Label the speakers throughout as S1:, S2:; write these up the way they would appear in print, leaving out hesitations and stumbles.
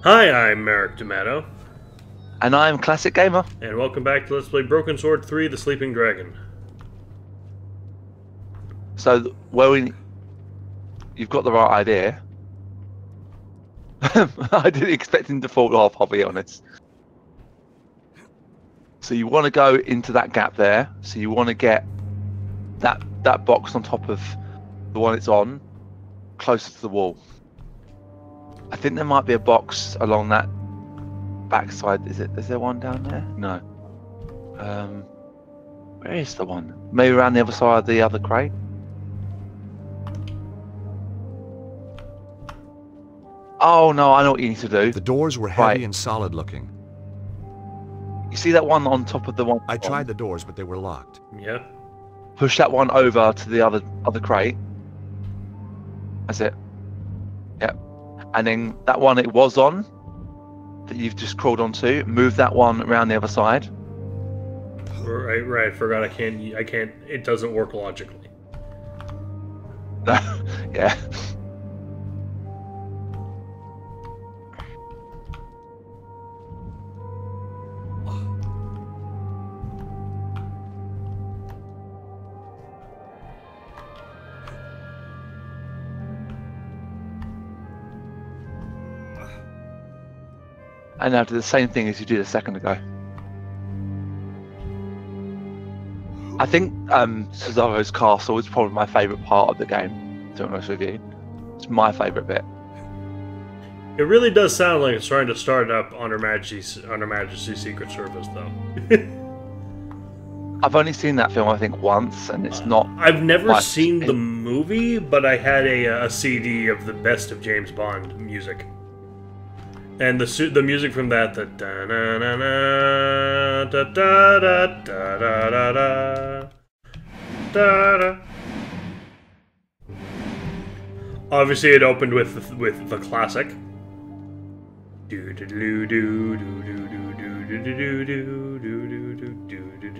S1: Hi, I'm Merrick D'Amato.
S2: And I'm Classic Gamer.
S1: And welcome back to Let's Play Broken Sword 3, The Sleeping Dragon.
S2: So, you've got the right idea. I didn't expect him to fall off, I'll be honest. So you want to go into that gap there. So you want to get that box on top of the one it's on, closer to the wall. I think there might be a box along that backside. Is there one down there? No. Where is the one? Maybe around the other side of the other crate. Oh no, I know what you need to do.
S3: The doors were heavy and solid looking.
S2: You see that one on top of the one?
S3: I tried the doors, but they were locked.
S1: Yeah.
S2: Push that one over to the other crate. That's it. Yep. And then that one it was on, that you've just crawled onto, move that one around the other side.
S1: Right. I forgot I can't. It doesn't work logically.
S2: Yeah. And now do the same thing as you did a second ago. I think Cesaro's castle is probably my favourite part of the game, to be honest with you. It's my favourite bit.
S1: It really does sound like it's trying to start up on Her Majesty's Secret Service, though.
S2: I've only seen that film, I think, once, and it's not...
S1: I've never seen the movie, but I had a CD of the best of James Bond music. And the music from that, the da na na na da da da da da da da da. Obviously, it opened with the classic. Do do do do do do do do do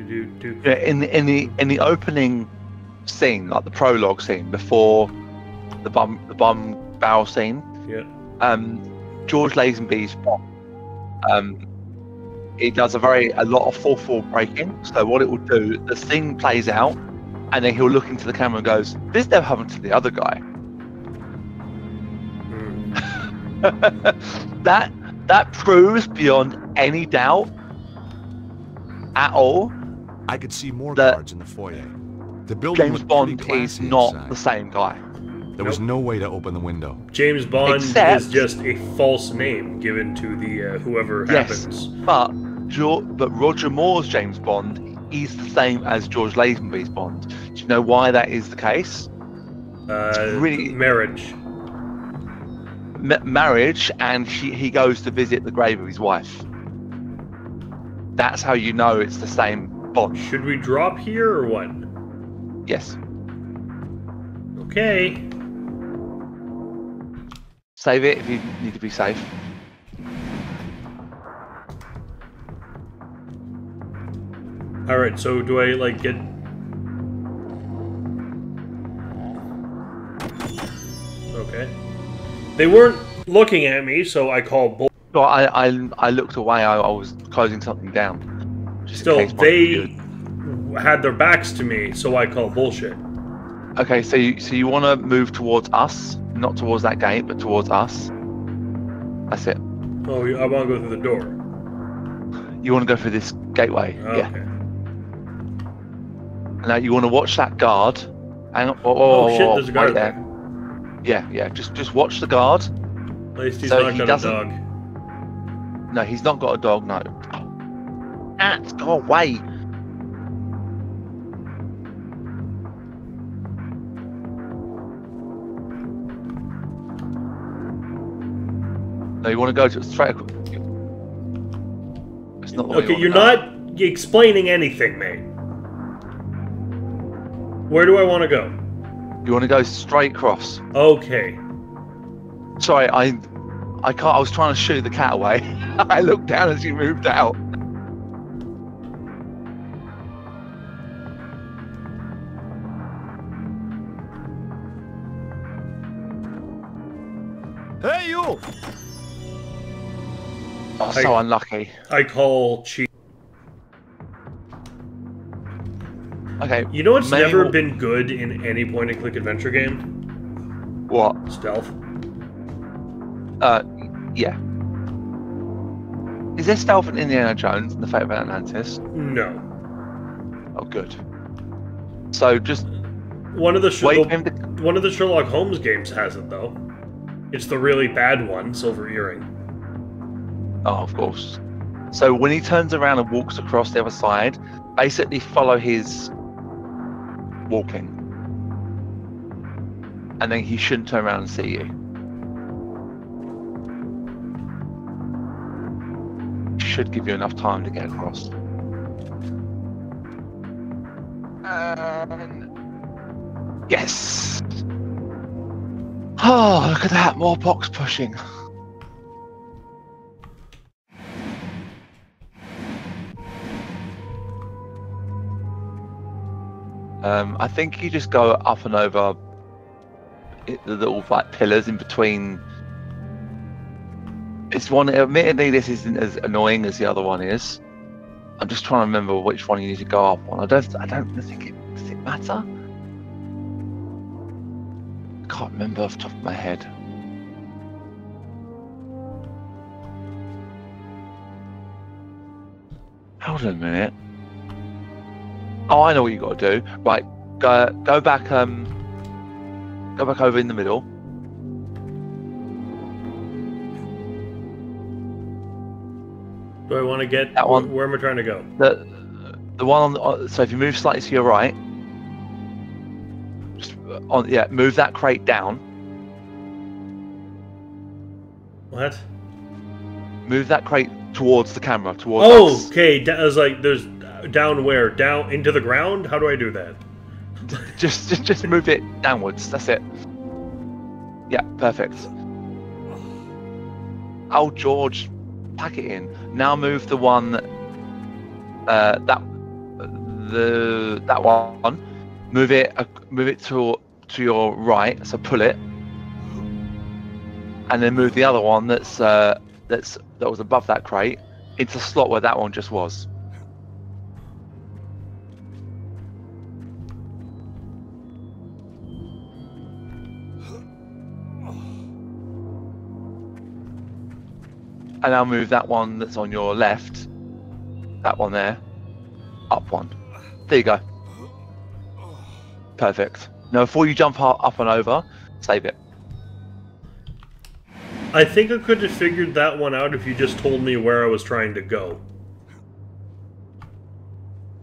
S1: do do.
S2: Yeah, in the opening scene, like the prologue scene before the bum barrel scene.
S1: Yeah.
S2: George Lazenby's Bond, he does a lot of 4/4 breaking. So what it will do, the scene plays out, and then he'll look into the camera and goes, "This never happened to the other guy." That proves beyond any doubt at all.
S3: I could see more guards in the foyer. The building
S2: James
S3: looked
S2: Bond
S3: pretty
S2: is
S3: classy
S2: not
S3: inside.
S2: the same guy.
S3: There was no way to open the window.
S1: James Bond
S2: Except-
S1: is just a false name given to the whoever happens.
S2: But Roger Moore's James Bond is the same as George Lazenby's Bond. Do you know why that is the case? Really-
S1: Marriage.
S2: Marriage, and he goes to visit the grave of his wife. That's how you know it's the same Bond.
S1: Should we drop here or what?
S2: Yes.
S1: Okay.
S2: Save it if you need to be safe.
S1: Alright, so do I, like, get... Okay. They weren't looking at me, so I called bull...
S2: So I looked away. I was closing something down. Just in
S1: Still,
S2: case
S1: they had their backs to me, so I call bullshit.
S2: Okay, so you want to move towards us, not towards that gate, but towards us. That's it.
S1: Oh, I want to go through the door.
S2: You want to go through this gateway.
S1: Okay.
S2: Yeah. Now you want to watch that guard. Hang on.
S1: Oh, shit, there's a guard
S2: right there. Yeah. Just watch the guard.
S1: At least he's
S2: So
S1: not
S2: he
S1: got a
S2: doesn't-
S1: dog.
S2: No, he's not got a dog. No. Ants, go away. No, you want to go to straight across. It's not the way
S1: Okay,
S2: you
S1: you're
S2: want
S1: not explaining anything, mate. Where do I want to go?
S2: You want to go straight across.
S1: Okay.
S2: Sorry, I can't. I was trying to shoo the cat away. I looked down as you moved out.
S3: Hey, you!
S2: Oh, so unlucky.
S1: I call cheat.
S2: Okay.
S1: You know what's never been good in any point-and-click adventure game?
S2: What?
S1: Stealth.
S2: Yeah. Is there stealth in Indiana Jones and the Fate of Atlantis?
S1: No.
S2: Oh, good. So just
S1: one of the Sherlock Holmes games has it though. It's the really bad one, Silver Earring.
S2: Oh, of course. So when he turns around and walks across the other side, basically follow his walking, and then he shouldn't turn around and see you. Should give you enough time to get across. And yes. Oh, look at that! More box pushing. I think you just go up and over the little like pillars in between. It's one. Admittedly, this isn't as annoying as the other one is. I'm just trying to remember which one you need to go up on. I don't think it does it matter. I can't remember off the top of my head. Hold on a minute. Oh, I know what you got to do. Right, go back. Go back over in the middle.
S1: Do I want to get
S2: that one?
S1: Where am I trying to go?
S2: The one on. So if you move slightly to your right, just move that crate down.
S1: What?
S2: Move that crate towards the camera. Towards. Us.
S1: Okay. I was like, there's down where? Down into the ground? How do I do that?
S2: just move it downwards. That's it. Yeah, perfect. Oh, George, pack it in. Now move the one that one. Move it to your right. So pull it, and then move the other one that was above that crate into the slot where that one just was. And I'll move that one that's on your left, that one there, up one. There you go. Perfect. Now before you jump up and over, save it.
S1: I think I could have figured that one out if you just told me where I was trying to go.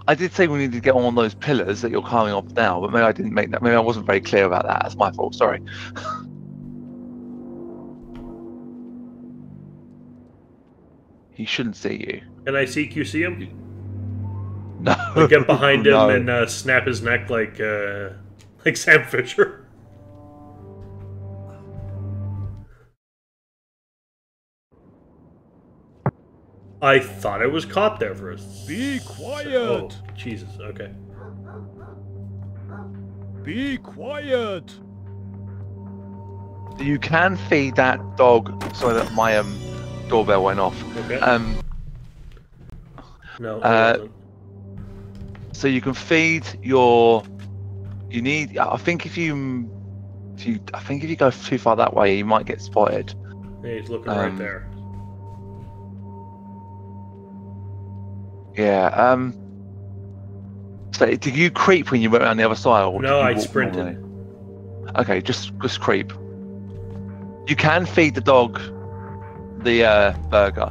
S2: I did say we needed to get on those pillars that you're climbing up now, but maybe I didn't make that. Maybe I wasn't very clear about that. That's my fault. Sorry. He shouldn't see you.
S1: Can I CQC him?
S2: No.
S1: Like get behind him
S2: No.
S1: and snap his neck like Sam Fisher. I thought I was caught there for a
S4: Be quiet!
S1: Oh, Jesus, okay.
S4: Be quiet!
S2: You can feed that dog. Sorry that my doorbell went off.
S1: Okay. No. It wasn't.
S2: So you can feed your. You need. I think if you go too far that way, you might get spotted.
S1: Yeah, he's looking right there.
S2: Yeah. So did you creep when you went around the other side? Or
S1: No,
S2: did
S1: I
S2: you walk
S1: sprinted.
S2: normally? Okay, just creep. You can feed the dog the burger,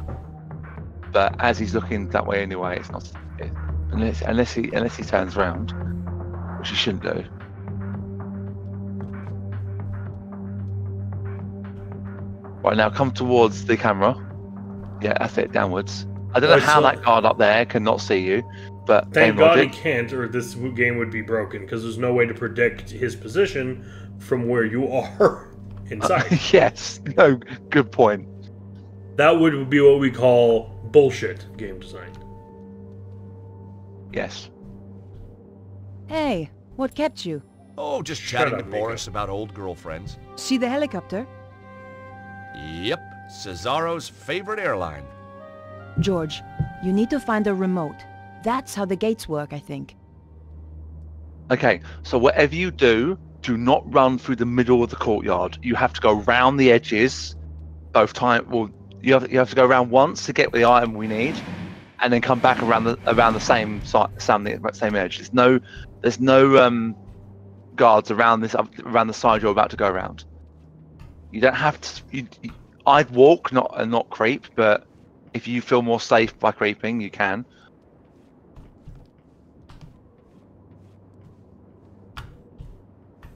S2: but as he's looking that way anyway, it's not unless he turns around, which he shouldn't do. Right, now come towards the camera. Yeah, that's it, downwards. I don't know how that guard up there cannot see you, but
S1: Thank God he can't, or this game would be broken, because there's no way to predict his position from where you are inside.
S2: Yes, no, good point.
S1: That would be what we call bullshit game design.
S2: Yes.
S5: Hey, what kept you?
S3: Oh, just chatting to Boris about old
S5: See the helicopter?
S3: Yep, Cesaro's favorite airline.
S5: George, you need to find a remote. That's how the gates work, I think.
S2: Okay, so whatever you do, do not run through the middle of the courtyard. You have to go round the edges both time. Well, you have to go around once to get the item we need, and then come back around the same same edge. There's no guards around the side you're about to go around. You don't have to. I'd walk, not creep, but if you feel more safe by creeping, you can.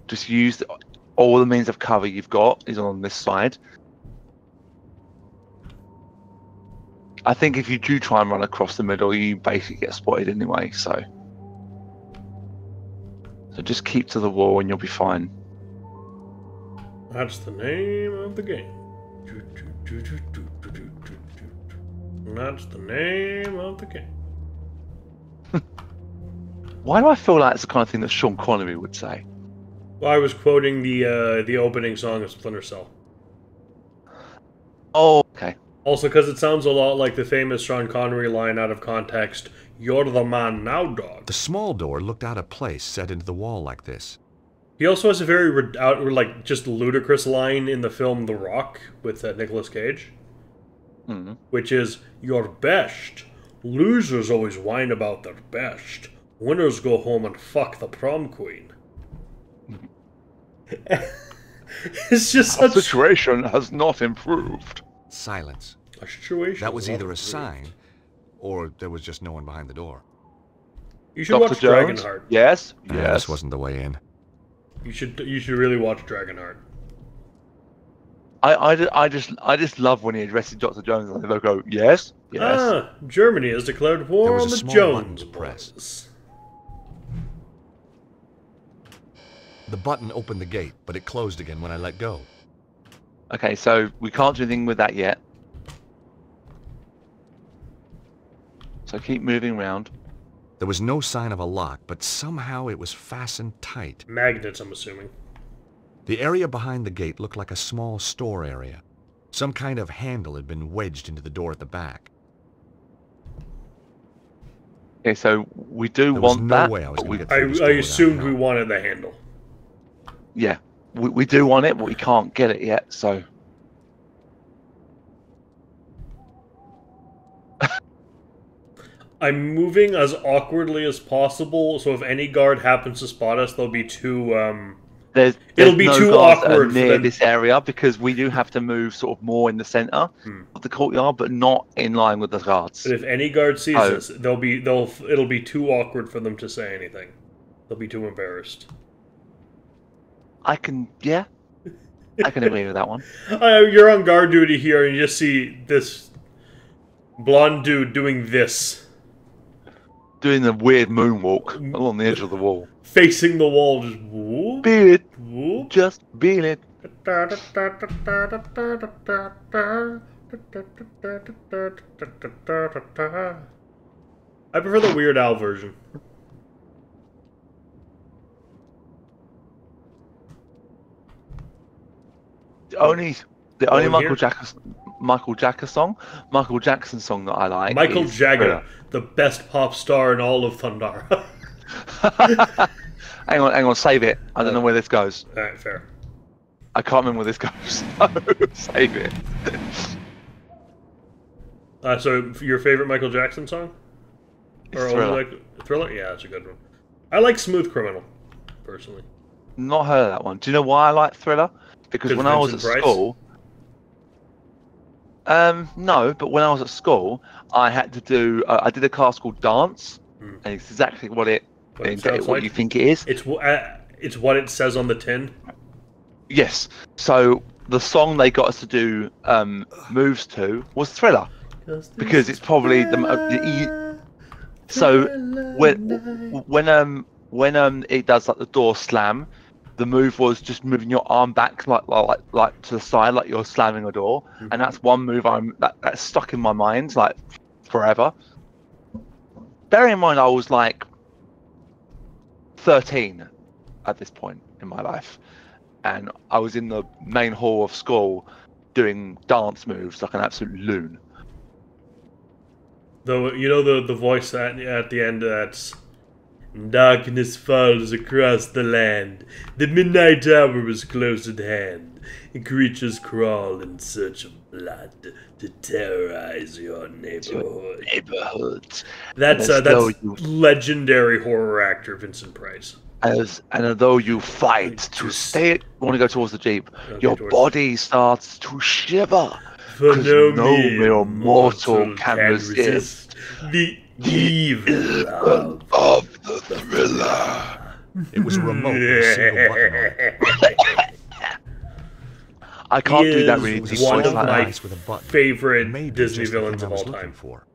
S2: Just use all the means of cover you've got is on this side. I think if you do try and run across the middle, you basically get spotted anyway. So just keep to the wall and you'll be fine.
S1: That's the name of the game. That's the name of the game.
S2: Why do I feel like it's the kind of thing that Sean Connery would say?
S1: Well, I was quoting the opening song of Splinter Cell.
S2: Oh, okay.
S1: Also, because it sounds a lot like the famous Sean Connery line out of context, "You're the man now, dog."
S3: The small door looked out of place set into the wall like this.
S1: He also has a very just ludicrous line in the film The Rock with Nicolas Cage, which is, "You're best. Losers always whine about their best. Winners go home and fuck the prom queen." It's just
S2: Our situation has not improved.
S3: Silence.
S1: A situation.
S3: That was either a sign, or there was just no one behind the door.
S1: You should watch
S2: Jones?
S1: Dragonheart.
S2: Yes.
S3: This wasn't the way in.
S1: You should really watch Dragonheart.
S2: I just love when he addresses Dr. Jones and they'll go, yes.
S1: Ah, Germany has declared war
S3: There was
S1: on
S3: a
S1: the
S3: small
S1: Jones
S3: button to press.
S1: boys.
S3: The button opened the gate, but it closed again when I let go.
S2: Okay, so we can't do anything with that yet. So keep moving around.
S3: There was no sign of a lock, but somehow it was fastened tight.
S1: Magnets, I'm assuming.
S3: The area behind the gate looked like a small store area. Some kind of handle had been wedged into the door at the back.
S2: Okay, so we do
S3: There was
S2: want
S3: no
S2: that.
S3: way I was
S2: but
S3: going to
S2: we,
S3: get through this
S1: I
S3: door without
S1: assumed we
S3: help.
S1: wanted the handle.
S2: yeah, we do want it, but we can't get it yet. So
S1: I'm moving as awkwardly as possible, so if any guard happens to spot us, they'll be too,
S2: there's
S1: it'll be
S2: no
S1: too
S2: guards that are
S1: awkward for
S2: near
S1: them.
S2: this area because we do have to move sort of more in the center of the courtyard, but not in line with the guards.
S1: But if any guard sees
S2: Oh.
S1: us, it'll be too awkward for them to say anything. They'll be too embarrassed.
S2: I can agree with that one.
S1: You're on guard duty here, and you just see this blonde dude doing this.
S2: Doing the weird moonwalk along the edge of the wall.
S1: Facing the wall, just whoop,
S2: Feel it,
S1: whoop.
S2: just feel it.
S1: I prefer the Weird Al version.
S2: The only
S1: here?
S2: Michael Jackson song that I like.
S1: Michael
S2: is
S1: Jagger,
S2: Thriller.
S1: the best pop star in all of Thundara.
S2: hang on, save it. I don't know where this goes.
S1: Alright, fair.
S2: I can't remember where this goes. So save it.
S1: So, your favorite Michael Jackson song?
S2: It's
S1: Or
S2: Thriller.
S1: only like Thriller? Yeah, that's a good one. I like Smooth Criminal, personally.
S2: Not heard of that one. Do you know why I like Thriller? Because when I was at
S1: Vincent Price?
S2: school. No, but when I was at school, I had to do. I did a class called dance, and it's exactly what it
S1: sounds
S2: what
S1: like?
S2: you think it is.
S1: It's what it says on the tin.
S2: Yes. So the song they got us to do moves to was Thriller, because it's probably so when it does like the door slam, the move was just moving your arm back like to the side, like you're slamming a door, and that's one move that's stuck in my mind like forever. Bearing in mind I was like 13 at this point in my life, and I was in the main hall of school doing dance moves like an absolute loon.
S1: Though you know the voice at the end that's darkness falls across the land. The midnight hour is close at hand. And creatures crawl in search of blood to terrorize your neighborhood. That's legendary horror actor Vincent Price.
S2: And although you fight to stay, want to go towards the Jeep, your body starts to shiver.
S1: For no
S2: mere mortal can resist
S1: the evil
S2: of the thriller.
S3: It was a remote with a single button on it.
S2: I can't do that really.
S1: One of my
S3: with a button.
S1: favorite
S3: Maybe
S1: Disney
S3: just the
S1: villains
S3: thing
S1: of
S3: I
S1: all
S3: was
S1: time.
S3: looking for.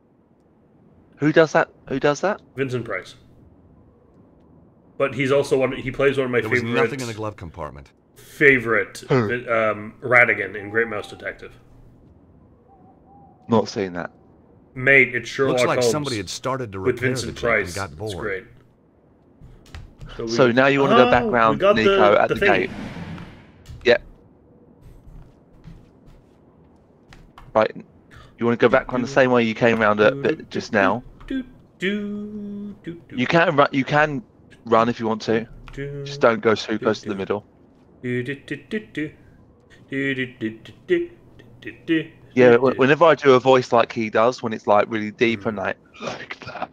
S2: Who does that? Who does that?
S1: Vincent Price. But he's also he plays one of my
S3: There was
S1: favorite.
S3: nothing in the glove compartment.
S1: Favorite Radigan in Great Mouse Detective.
S2: Not seeing that.
S1: Mate, it's Sherlock
S3: Looks like
S1: Holmes
S3: somebody had started to
S1: with
S3: repair the
S1: Vincent
S3: Jeep and
S1: Price.
S3: got
S1: It's
S3: bored.
S1: great.
S2: So now you want to go back round
S1: we got
S2: Nico at the
S1: thing.
S2: gate. Yep. Right. You want to go back around the same way you came around it just now. You can run. You can run if you want to. Just don't go too close to the middle. Yeah. Whenever I do a voice like he does, when it's like really deep and like that,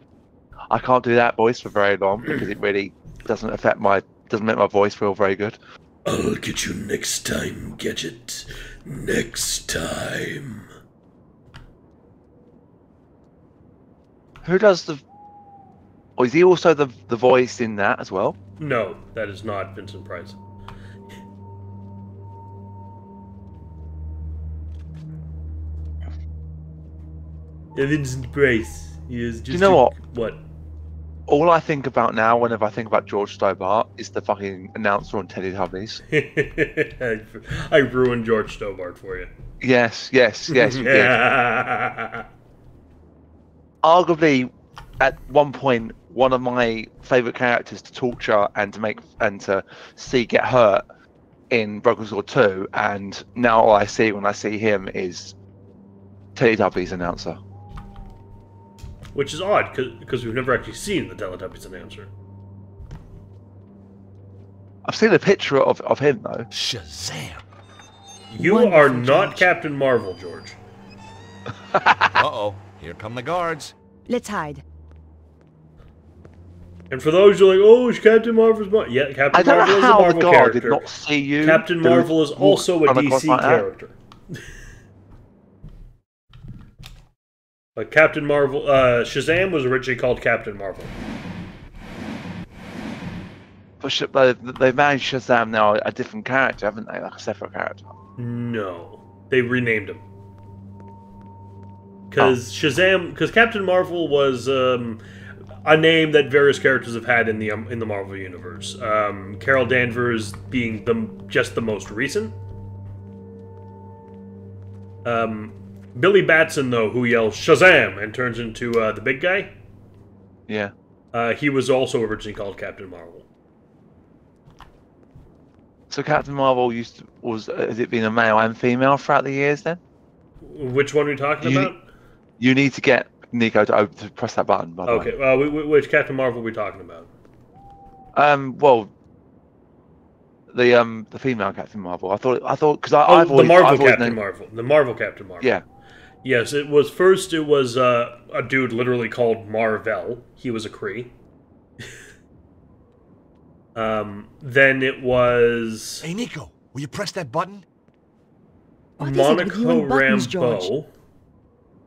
S2: I can't do that voice for very long because it really doesn't make my voice feel very good.
S1: I'll get you next time, Gadget. Next time.
S2: Who does the? Or is he also the voice in that as well?
S1: No, that is not Vincent Price. Vincent Price. He is just.
S2: Do you know what?
S1: What?
S2: All I think about now, whenever I think about George Stobart, is the fucking announcer on Teletubbies.
S1: I ruined George Stobart for you.
S2: Yes, you did. Arguably, at one point, one of my favourite characters to torture and to see get hurt in Broken Sword 2, and now all I see when I see him is Teletubbies announcer.
S1: Which is odd, because we've never actually seen the Teletubbies announcer.
S2: I've seen a picture of him, though.
S3: Shazam!
S1: You
S5: Wonderful,
S1: are not
S5: George.
S1: Captain Marvel, George.
S3: Uh-oh, here come the guards.
S5: Let's hide.
S1: And for those who are like, oh, it's Captain Marvel's... Yeah,
S2: I
S1: Captain
S2: don't
S1: Marvel
S2: know
S1: is a
S2: how the
S1: Marvel
S2: guard
S1: character.
S2: did not see you.
S1: Captain
S2: do
S1: Marvel is
S2: walk
S1: also a
S2: run across
S1: DC
S2: like that.
S1: character. Like Captain Marvel... Shazam was originally called Captain Marvel.
S2: But they've made Shazam now a different character, haven't they? Like a separate character.
S1: No. They renamed him. Because Shazam... Because Captain Marvel was... a name that various characters have had in the Marvel Universe. Carol Danvers being just the most recent. Billy Batson, though, who yells Shazam and turns into the big guy.
S2: Yeah.
S1: He was also originally called Captain Marvel.
S2: So Captain Marvel has it been a male and female throughout the years then?
S1: Which one are we talking about?
S2: You need to get Nico to press that button, by the way.
S1: Okay, which Captain Marvel are we talking about?
S2: Well, the female Captain Marvel. I thought because
S1: The Marvel Captain Marvel.
S2: Yeah.
S1: Yes, it was a dude literally called Marvel. He was a Kree. Then it was
S3: Hey, Nico, will you press that button?
S5: What is it with you
S1: Monaco
S5: and buttons, George?
S1: Rambeau,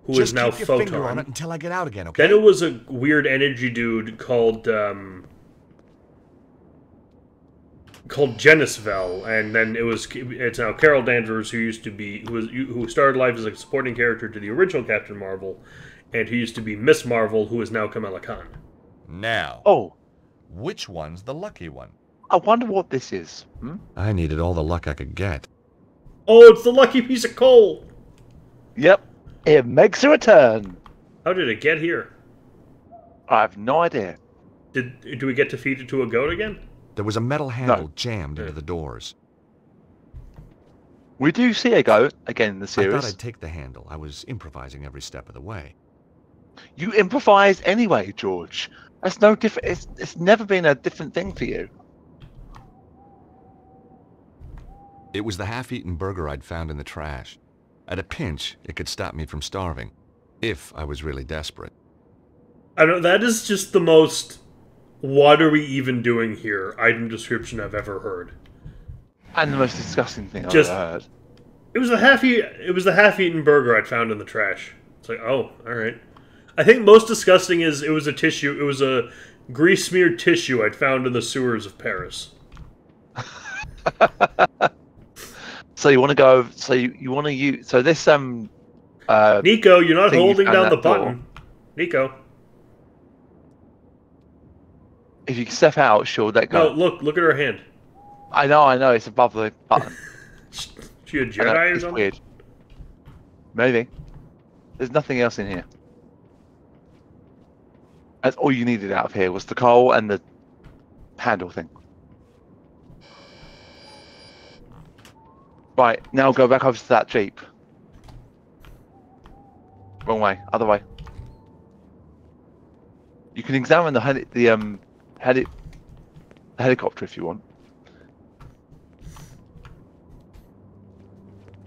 S1: who
S3: Just
S1: is now
S3: keep your finger on
S1: Photon.
S3: it until I get out again, okay?
S1: Then it was a weird energy dude called Genisvel, and then it's now Carol Danvers who started life as a supporting character to the original Captain Marvel, and who used to be Miss Marvel, who is now Kamala Khan.
S3: Now,
S2: Oh,
S3: which one's the lucky one?
S2: I wonder what this is.
S3: I needed all the luck I could get.
S1: Oh, it's the lucky piece of coal!
S2: Yep. It makes a return.
S1: How did it get here?
S2: I have no idea.
S1: Do we get to feed it to a goat again?
S3: There was a metal handle
S2: No.
S3: jammed into the doors.
S2: We do see a goat again in the
S3: I thought
S2: series.
S3: I'd take the handle. I was improvising every step of the way.
S2: You improvise anyway, George. That's no different. It's never been a different thing for you.
S3: It was the half-eaten burger I'd found in the trash. At a pinch, it could stop me from starving, if I was really desperate.
S1: I don't. That is just the most. What are we even doing here? Item description I've ever heard.
S2: And the most disgusting thing I've
S1: Just-
S2: ever heard.
S1: It was the half-eaten burger I'd found in the trash. It's like, oh, all right. I think most disgusting is it was a tissue. It was a grease-smeared tissue I'd found in the sewers of Paris.
S2: So you want to go? So you want to use? So this
S1: Nico, you're not
S2: thing you
S1: holding
S2: found
S1: down the
S2: that door.
S1: button. Nico,
S2: if you step out, sure, let go.
S1: no, look at her hand.
S2: I know. It's above the button.
S1: She a
S2: I know,
S1: Jedi or
S2: it's
S1: something?
S2: weird. Maybe. There's nothing else in here. That's all you needed out of here was the coal and the handle thing. Right, now go back over to that Jeep. Wrong way, other way. You can examine the helicopter if you want.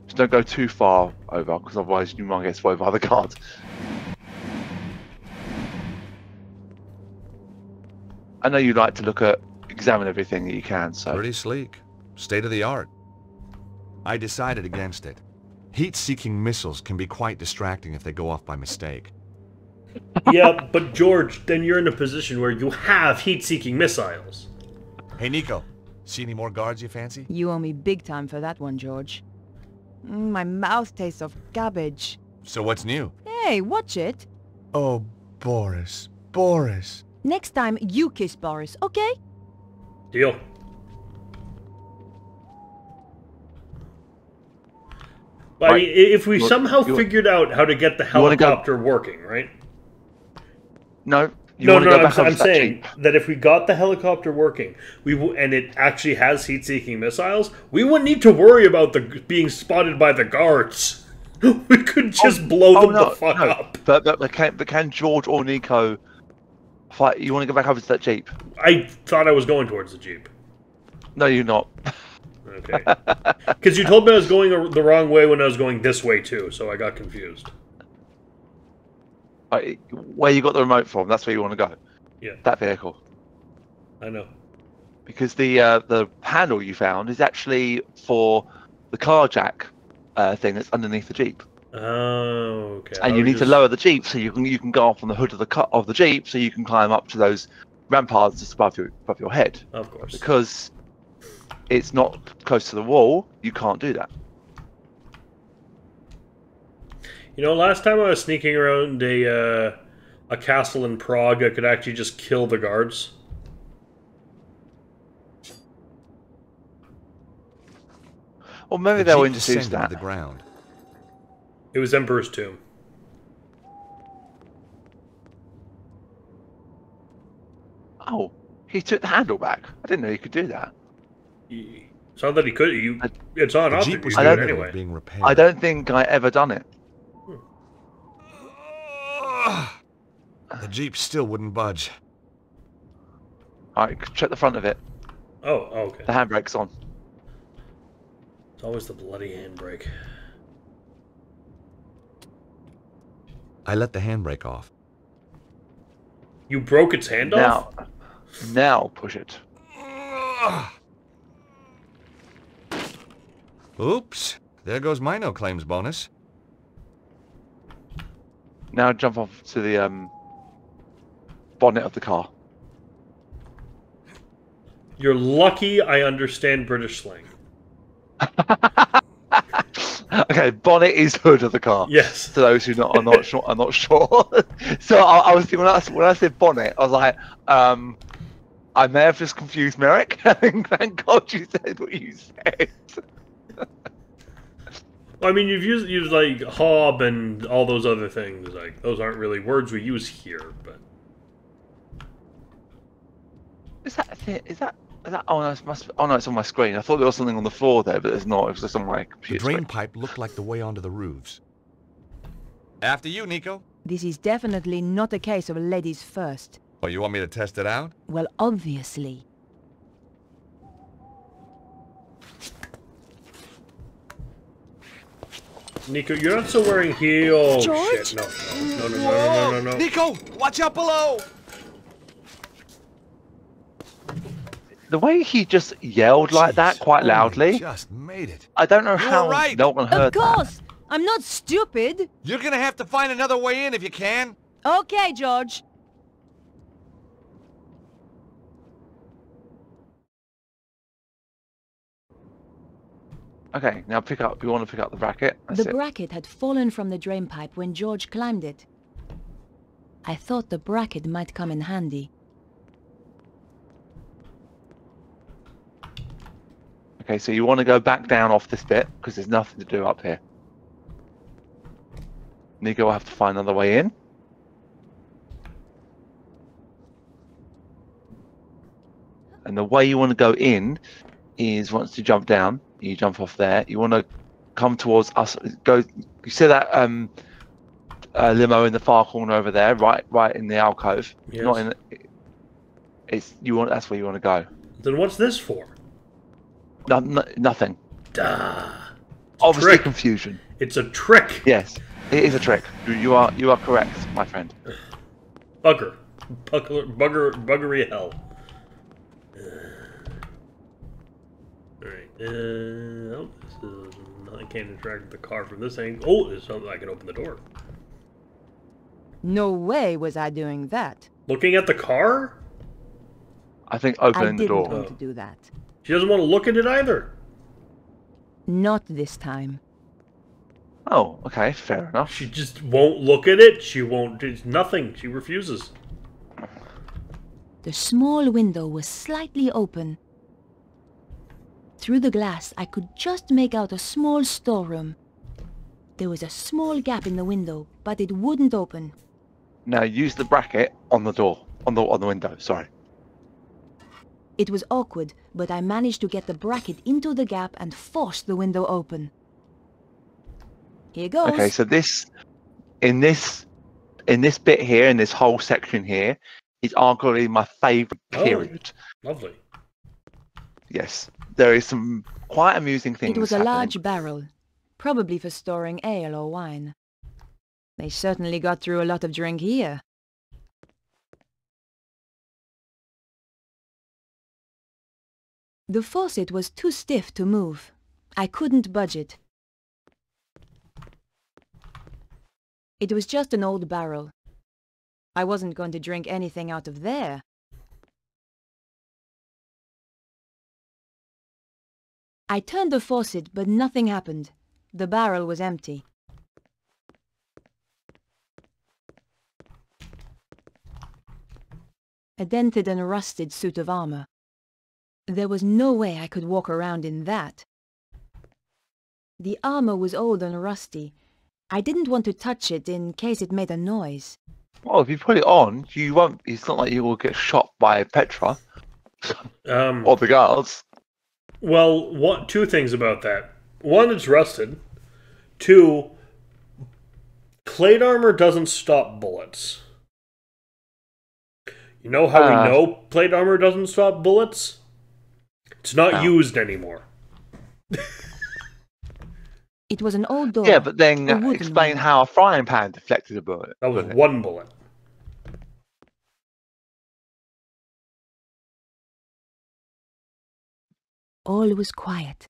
S2: Just don't go too far over, because otherwise you might get swayed by the guards. I know you like to examine everything that you can, so...
S3: Pretty sleek. State of the art. I decided against it. Heat-seeking missiles can be quite distracting if they go off by mistake.
S1: Yeah, but George, then you're in a position where you have heat-seeking missiles.
S3: Hey, Nico. See any more guards you fancy?
S5: You owe me big time for that one, George. My mouth tastes of cabbage.
S3: So what's new?
S5: Hey, watch it.
S3: Oh, Boris. Boris.
S5: Next time, you kiss Boris, okay?
S1: Deal. But I mean, if we somehow figured out how to get the
S2: wanna go-
S1: helicopter working, right?
S2: No, you
S1: No,
S2: want to
S1: no,
S2: go back over
S1: I'm
S2: to that
S1: saying
S2: Jeep.
S1: that if we got the helicopter working, and it actually has heat-seeking missiles, we wouldn't need to worry about being spotted by the guards. We could just blow them the fuck up.
S2: But can George or Nico fight? You want to go back over to that Jeep?
S1: I thought I was going towards the Jeep.
S2: No, you're not.
S1: Okay. Because you told me I was going the wrong way when I was going this way too, so I got confused.
S2: Where you got the remote from? That's where you want to go.
S1: Yeah,
S2: That vehicle.
S1: I know.
S2: Because the handle you found is actually for the car jack thing that's underneath the Jeep.
S1: Oh, okay.
S2: And you need to lower the Jeep so you can go off on the hood of the Jeep so you can climb up to those ramparts just above your head.
S1: Of course.
S2: Because it's not close to the wall, you can't do that.
S1: You know, last time I was sneaking around a castle in Prague, I could actually just kill the guards.
S2: Or maybe
S3: The
S2: they'll
S3: Jeep
S2: introduce
S3: descended to
S2: that.
S3: the ground.
S1: It was Emperor's Tomb.
S2: Oh, he took the handle back. I didn't know you could do that.
S1: It's not that he could. It's not an
S3: The
S1: option.
S3: Jeep
S1: You
S3: was
S1: can
S3: in
S1: do
S3: the
S1: it
S3: middle
S1: anyway.
S3: of being repaired.
S2: I don't think I ever done it.
S3: The Jeep still wouldn't budge.
S2: Alright, check the front of it.
S1: Oh, okay.
S2: The handbrake's on.
S1: It's always the bloody handbrake.
S3: I let the handbrake off.
S1: You broke its hand off?
S2: Now push it.
S3: Oops. There goes my no claims bonus.
S2: Now jump off to the bonnet of the car.
S1: You're lucky I understand British slang.
S2: Okay, bonnet is hood of the car.
S1: Yes.
S2: To those who are not sure, I'm not sure. So I was when I said bonnet, I was like, I may have just confused Merrick. Thank God you said what you said.
S1: Well, I mean, you've used like hob and all those other things. Like those aren't really words we use here, but
S2: Is that a thing? Is that? Oh no, it's on my screen. I thought there was something on the floor there, but there's not. It was just on my
S3: The
S2: computer
S3: drain
S2: screen.
S3: pipe looked like the way onto the roofs. After you, Nico.
S5: This is definitely not a case of ladies first.
S3: Oh, you want me to test it out?
S5: Well, obviously.
S1: Nico, you're not still wearing heels. Oh,
S5: George?
S1: shit. No.
S3: Nico, watch out below!
S2: The way he just yelled like that quite
S3: Oh,
S2: loudly,
S3: you just made it.
S2: I don't know
S3: You
S2: how
S3: were right.
S2: no one heard
S5: Of course! I'm not stupid!
S3: You're gonna have to find another way in if you can.
S5: Okay, George.
S2: that. Okay, now pick up. You want to pick up the bracket? That's
S5: The
S2: it.
S5: bracket had fallen from the drain pipe when George climbed it. I thought the bracket might come in handy.
S2: Okay, so you want to go back down off this bit because there's nothing to do up here. Nico will have to find another way in. And the way you want to go in is once you jump down, you jump off there. You want to come towards us. Go. You see that limo in the far corner over there, right in the alcove.
S1: Yes.
S2: Not in. It's you want. That's where you want to go.
S1: Then what's this for?
S2: Nothing.
S1: Duh.
S2: Obviously
S1: trick.
S2: confusion.
S1: It's a trick.
S2: Yes, it is a trick. You are correct, my friend.
S1: Buggery hell. Alright, oh, this is... I can't interact with the car from this angle. Oh, there's something I can open the door.
S5: No way was I doing that.
S1: Looking at the car?
S2: I think
S5: I
S2: opening the
S5: didn't
S2: door.
S5: want to do that.
S1: She doesn't want to look at it either.
S5: Not this time.
S2: Oh, okay, fair enough.
S1: She just won't look at it. She won't do nothing. She refuses.
S5: The small window was slightly open. Through the glass, I could just make out a small storeroom. There was a small gap in the window, but it wouldn't open.
S2: Now use the bracket on the door, on the window. Sorry.
S5: It was awkward, but I managed to get the bracket into the gap and force the window open. Here goes.
S2: Okay, so in this bit here, in this whole section here, is arguably my favourite period.
S1: Lovely.
S2: Yes, there is some quite amusing things.
S5: It was a
S2: happening.
S5: large barrel, probably for storing ale or wine. They certainly got through a lot of drink here. The faucet was too stiff to move. I couldn't budge it. It was just an old barrel. I wasn't going to drink anything out of there. I turned the faucet, but nothing happened. The barrel was empty. A dented and rusted suit of armor. There was no way I could walk around in that. The armor was old and rusty. I didn't want to touch it in case it made a noise.
S2: Well, if you put it on, you won't. It's not like you will get shot by Petra or the guards.
S1: Well, two things about that. One, it's rusted. Two, plate armor doesn't stop bullets. You know how we know plate armor doesn't stop bullets? It's not used anymore.
S5: It was an old door.
S2: Yeah, but then
S5: a wooden
S2: explain
S5: one.
S2: how a frying pan deflected a bullet.
S1: That was one bullet.
S5: All was quiet.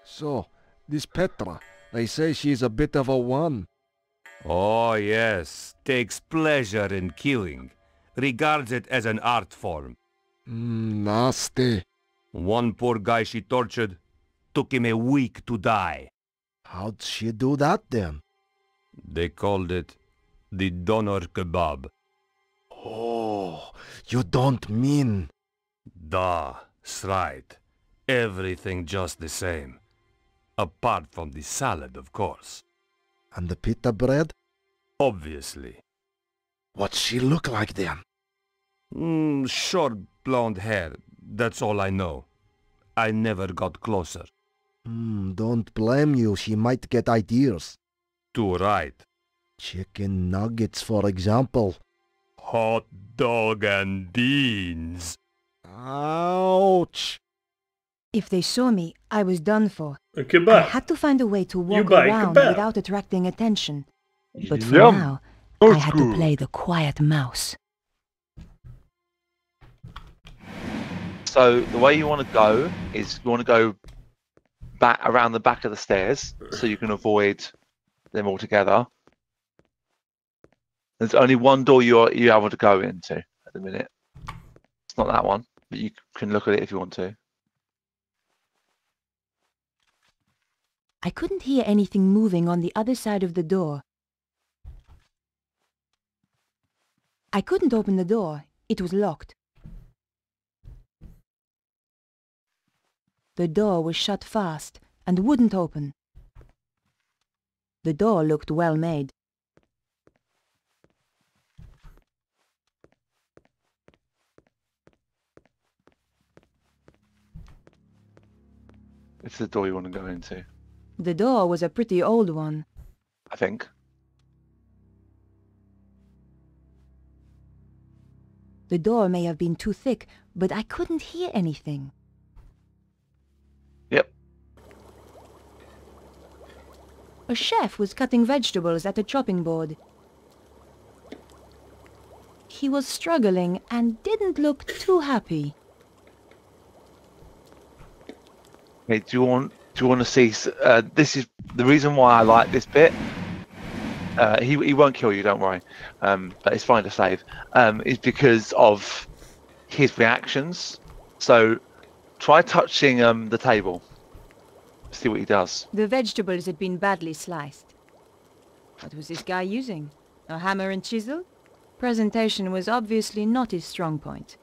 S4: So, this Petra, they say she's a bit of a one.
S6: Oh, yes. Takes pleasure in killing. Regards it as an art form.
S4: Nasty.
S6: One poor guy she tortured, took him a week to die.
S4: How'd she do that then?
S6: They called it the doner kebab.
S4: Oh, you don't mean...
S6: That's right. Everything just the same. Apart from the salad, of course.
S4: And the pita bread?
S6: Obviously.
S4: What'd she look like then?
S6: Short blonde hair, that's all I know. I never got closer.
S4: Don't blame you. She might get ideas.
S6: Too right.
S4: Chicken nuggets, for example.
S6: Hot dog and beans.
S4: Ouch!
S5: If they saw me, I was done for.
S1: A
S5: I
S1: kebab.
S5: had to find a way to walk
S1: buy
S5: around
S1: kebab.
S5: without attracting attention. But for
S2: Yum.
S5: now,
S2: Old
S5: I had to
S2: school.
S5: play the quiet mouse.
S2: So the way you want to go is you want to go back around the back of the stairs so you can avoid them altogether. There's only one door you're able to go into at the minute. It's not that one, but you can look at it if you want to.
S5: I couldn't hear anything moving on the other side of the door. I couldn't open the door. It was locked. The door was shut fast and wouldn't open. The door looked well made.
S2: It's the door you want to go into,
S5: The door was a pretty old one.
S2: I think.
S5: The door may have been too thick, but I couldn't hear anything.
S2: Yep.
S5: A chef was cutting vegetables at a chopping board. He was struggling and didn't look too happy.
S2: Okay, do you want to see? This is the reason why I like this bit. He won't kill you, don't worry. But it's fine to save. Is because of his reactions. So try touching the table. See what he does.
S5: The vegetables had been badly sliced. What was this guy using? A hammer and chisel? Presentation was obviously not his strong point.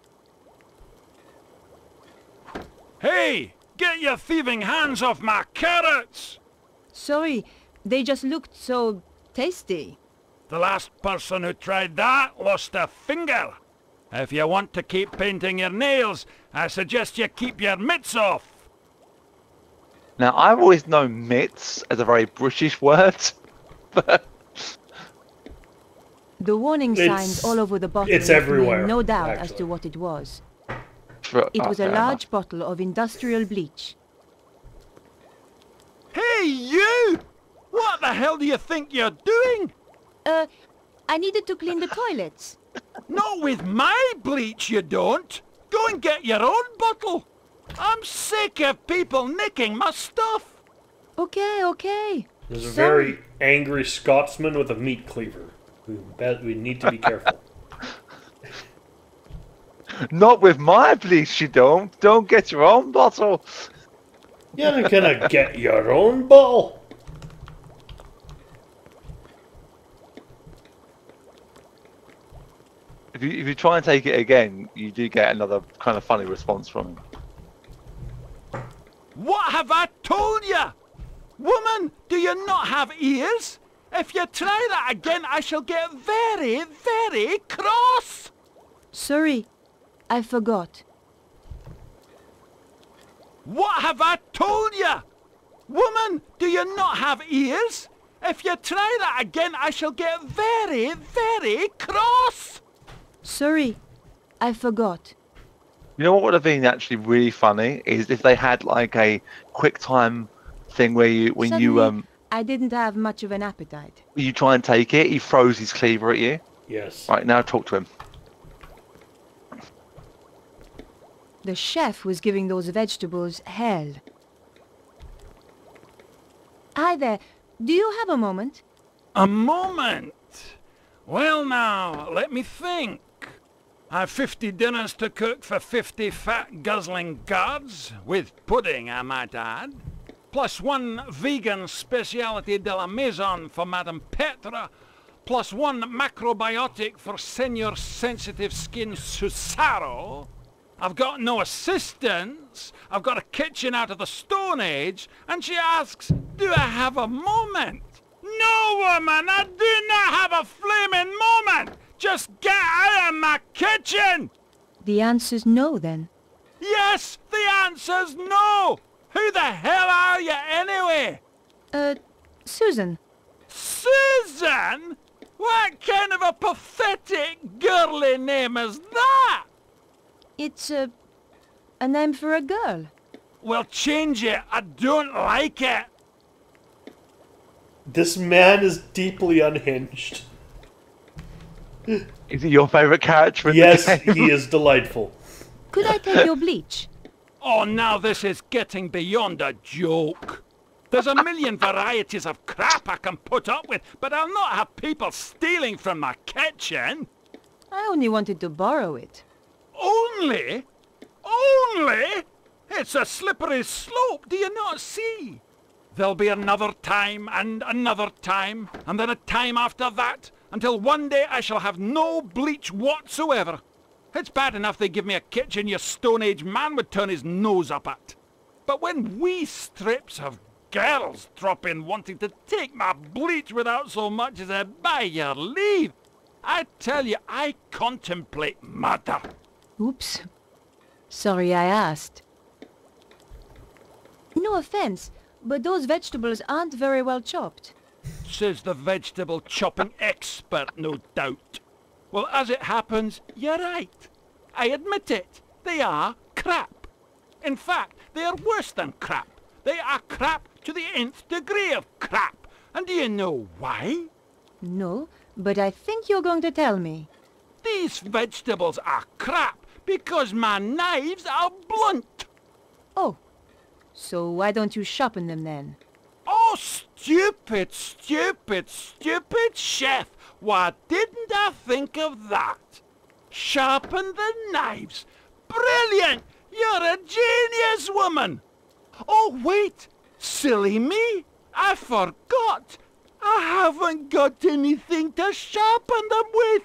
S6: Hey! Get your thieving hands off my carrots!
S5: Sorry, they just looked so tasty.
S6: The last person who tried that lost a finger. If you want to keep painting your nails, I suggest you keep your mitts off.
S2: Now I've always known mitts as a very British word, but
S5: The warning
S1: It's-
S5: signs all over the bottle
S1: it's
S5: left me in
S1: everywhere,
S5: no doubt as
S1: actually.
S5: to what it was.
S2: it
S5: It was a large bottle of industrial bleach.
S6: Hey, you! What the hell do you think you're doing?
S5: I needed to clean the toilets.
S6: Not with my bleach, you don't. Go and get your own bottle. I'm sick of people nicking my stuff.
S5: Okay.
S1: There's a
S5: Sorry.
S1: very angry Scotsman with a meat cleaver. We need to be careful.
S2: Not with my bleach, you don't. Don't get your own bottle.
S1: You're gonna get your own bottle.
S2: If you try and take it again, you do get another kind of funny response from him.
S6: What have I told you? Woman, do you not have ears? If you try that again, I shall get very, very cross.
S5: Sorry, I forgot.
S6: What have I told you? Woman, do you not have ears? If you try that again, I shall get very, very cross.
S5: Sorry, I forgot.
S2: You know what would have been actually really funny is if they had like a quick time thing where
S5: Suddenly, I didn't have much of an appetite.
S2: you try and take it, he throws his cleaver at you.
S1: Yes.
S2: Right, now talk to him.
S5: The chef was giving those vegetables hell. Hi there. Do you have a moment?
S6: A moment. Well now, let me think. I've 50 dinners to cook for 50 fat guzzling guards, with pudding I might add, plus one vegan speciality de la maison for Madame Petra, plus one macrobiotic for Senior Sensitive Skin Susaro. I've got no assistants, I've got a kitchen out of the Stone Age, and she asks, do I have a moment? No, woman, I do not have a flaming moment! Just get out of my kitchen!
S5: The answer's no, then.
S6: Yes, the answer's no! Who the hell are you anyway?
S5: Susan.
S6: Susan? What kind of a pathetic girly name is that?
S5: It's a name for a girl.
S6: Well, change it. I don't like it.
S1: This man is deeply unhinged.
S2: Is he your favourite character in
S1: Yes,
S2: the game?
S1: he is delightful.
S5: Could I take your bleach?
S6: Oh, now this is getting beyond a joke. There's a million varieties of crap I can put up with, but I'll not have people stealing from my kitchen.
S5: I only wanted to borrow it.
S6: Only? Only? It's a slippery slope, do you not see? There'll be another time, and then a time after that, until one day I shall have no bleach whatsoever. It's bad enough they give me a kitchen your Stone Age man would turn his nose up at. But when wee strips of girls drop in wanting to take my bleach without so much as a by your leave, I tell you, I contemplate murder.
S5: Oops. Sorry I asked. No offense, but those vegetables aren't very well chopped.
S6: Says the vegetable chopping expert, no doubt. Well, as it happens, you're right. I admit it. They are crap. In fact, they are worse than crap. They are crap to the nth degree of crap. And do you know why?
S5: No, but I think you're going to tell me.
S6: These vegetables are crap because my knives are blunt.
S5: Oh, so why don't you sharpen them then?
S6: Oh, stupid, stupid, stupid chef. Why didn't I think of that? Sharpen the knives. Brilliant! You're a genius, woman. Oh, wait. Silly me. I forgot. I haven't got anything to sharpen them with.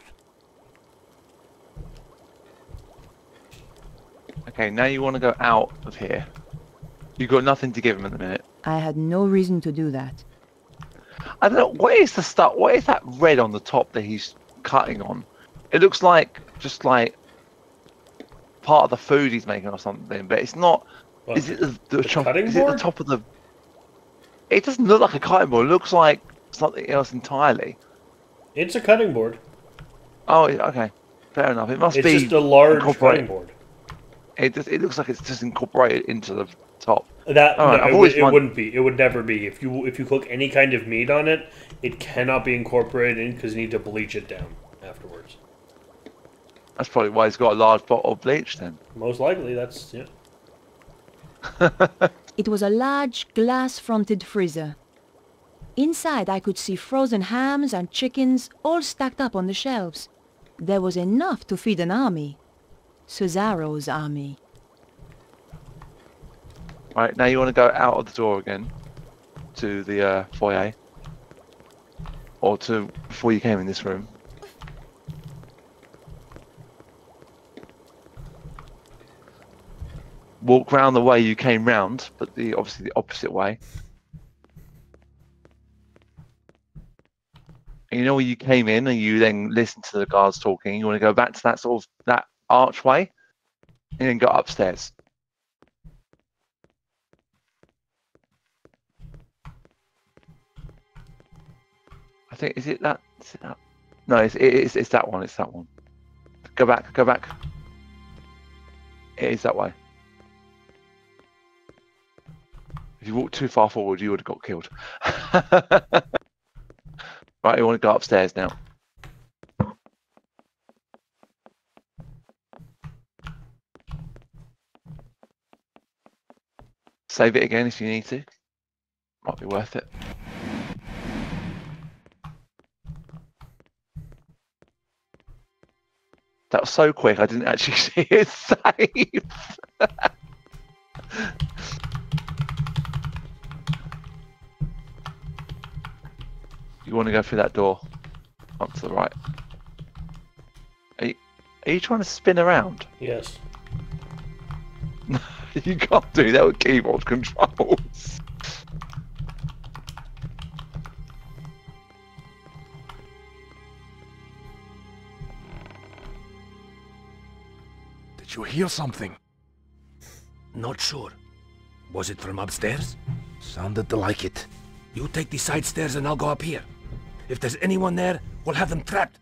S2: Okay, now you want to go out of here. You've got nothing to give him at the minute.
S5: I had no reason to do that.
S2: I don't know, what is the stuff? What is that red on the top that he's cutting on? It looks like just like part of the food he's making or something, but it's not.
S1: What,
S2: is it the
S1: cutting
S2: is it the
S1: board?
S2: top of the? It doesn't look like a cutting board. It looks like something else entirely.
S1: It's a cutting board.
S2: Oh, okay, fair enough. It must
S1: It's
S2: be
S1: just a large
S2: incorporated.
S1: cutting board.
S2: It looks like it's just incorporated into the top.
S1: That
S2: All right, I've
S1: no,
S2: always
S1: it
S2: wondered-
S1: wouldn't be. It would never be. If you cook any kind of meat on it, it cannot be incorporated in because you need to bleach it down afterwards.
S2: That's probably why he's got a large bottle of bleach then.
S1: Most likely, that's yeah.
S5: It was a large glass-fronted freezer. Inside I could see frozen hams and chickens all stacked up on the shelves. There was enough to feed an army. Cesaro's army.
S2: Right, now you want to go out of the door again to the foyer, or to before you came in this room. Walk round the way you came round, but obviously the opposite way. And you know where you came in, and you then listened to the guards talking. You want to go back to that sort of that archway, and then go upstairs. I think is it that? No, it's that one. It's that one. Go back. Go back. It is that way. If you walked too far forward, you would have got killed. Right, you want to go upstairs now. Save it again if you need to. Might be worth it. That was so quick, I didn't actually see it save. You want to go through that door up to the right. Are you trying to spin around?
S1: Yes.
S2: You can't do that with keyboard controls.
S4: Did you hear something?
S7: Not sure. Was it from upstairs?
S8: Sounded like it.
S7: You take the side stairs and I'll go up here. If there's anyone there, we'll have them trapped.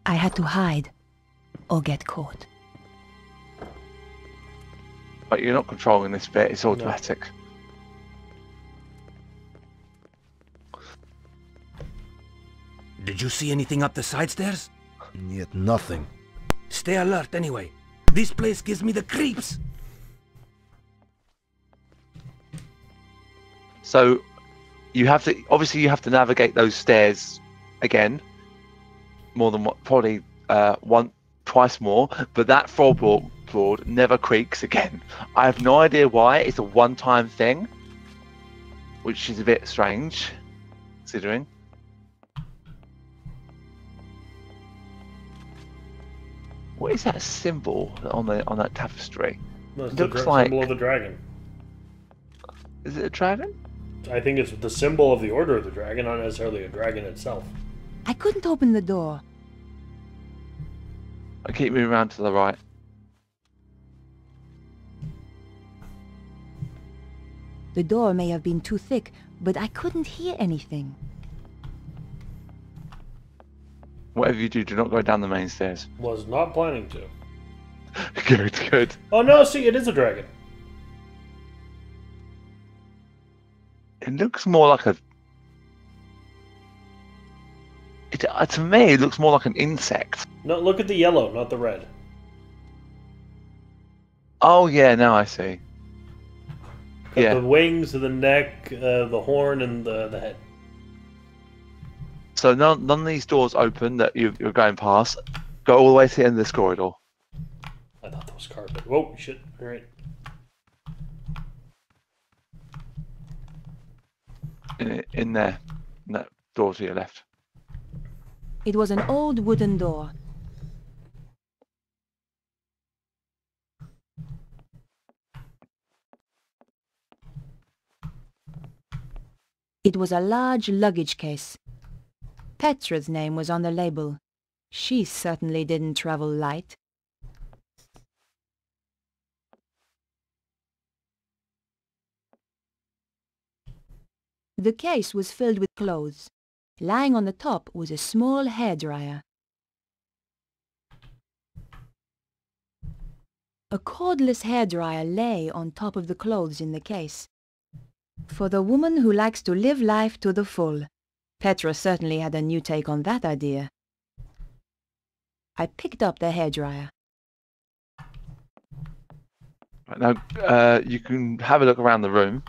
S5: I had to hide or get caught.
S2: But you're not controlling this bit, it's automatic.
S7: Did you see anything up the side stairs?
S8: Yet nothing.
S7: Stay alert anyway. This place gives me the creeps.
S2: So you have to, obviously you have to navigate those stairs again. More than what, probably twice more, but that floorboard never creaks again. I have no idea why. It's a one-time thing, which is a bit strange, considering. What is that symbol on that tapestry?
S1: No, it's
S2: It
S1: the
S2: looks like.
S1: symbol of the dragon.
S2: Is it a dragon?
S1: I think it's the symbol of the Order of the Dragon, not necessarily a dragon itself.
S5: I couldn't open the door.
S2: I keep moving around to the right.
S5: The door may have been too thick, but I couldn't hear anything.
S2: Whatever you do not go down the main stairs.
S1: Was not planning to.
S2: Good, good.
S1: Oh no, see, it is a dragon.
S2: It looks more like a. To me, it looks more like an insect.
S1: No, look at the yellow, not the red.
S2: Oh yeah, now I see.
S1: Got
S2: Yeah.
S1: the wings, the neck, the horn, and the head.
S2: So none of these doors open that you're going past. Go all the way to the end of this corridor.
S1: I thought that was carpet. Whoa, shit. Alright.
S2: In there. In that door to your left.
S5: It was an old wooden door. It was a large luggage case. Petra's name was on the label. She certainly didn't travel light. The case was filled with clothes. Lying on the top was a small hairdryer. A cordless hairdryer lay on top of the clothes in the case. For the woman who likes to live life to the full, Petra certainly had a new take on that idea. I picked up the hairdryer.
S2: Right, now you can have a look around the room.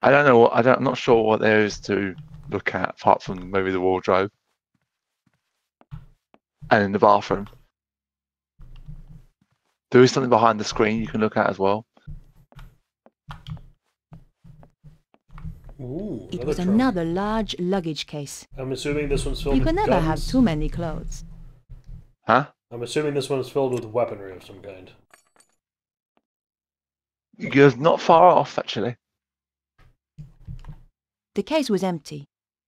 S2: I don't know. I'm not sure what there is to look at apart from maybe the wardrobe and in the bathroom. There is something behind the screen you can look at as well.
S1: Ooh,
S5: It was
S1: trunk.
S5: another large luggage case.
S1: I'm assuming this one's filled
S5: People
S1: with
S5: never have
S1: guns.
S5: too many clothes.
S2: Huh?
S1: I'm assuming this one's filled with weaponry of some kind.
S2: You're not far off, actually.
S5: The case was empty,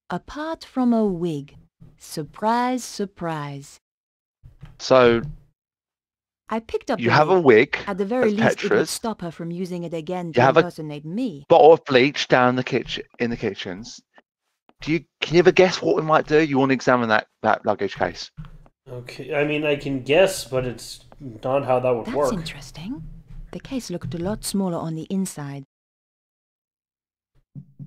S5: apart from a wig. Surprise, surprise.
S2: So
S5: I picked up
S2: you
S5: the
S2: have
S5: wig.
S2: a wig.
S5: At the very
S2: that's
S5: least, it would
S2: Petra's.
S5: stop her from using it again
S2: You
S5: to
S2: have a-
S5: impersonate me.
S2: Bottle of bleach down the kitchen in the kitchens. Can you ever guess what we might do? You want to examine that luggage case?
S1: Okay, I mean, I can guess, but it's not how that would
S5: That's
S1: work.
S5: interesting. The case looked a lot smaller on the inside.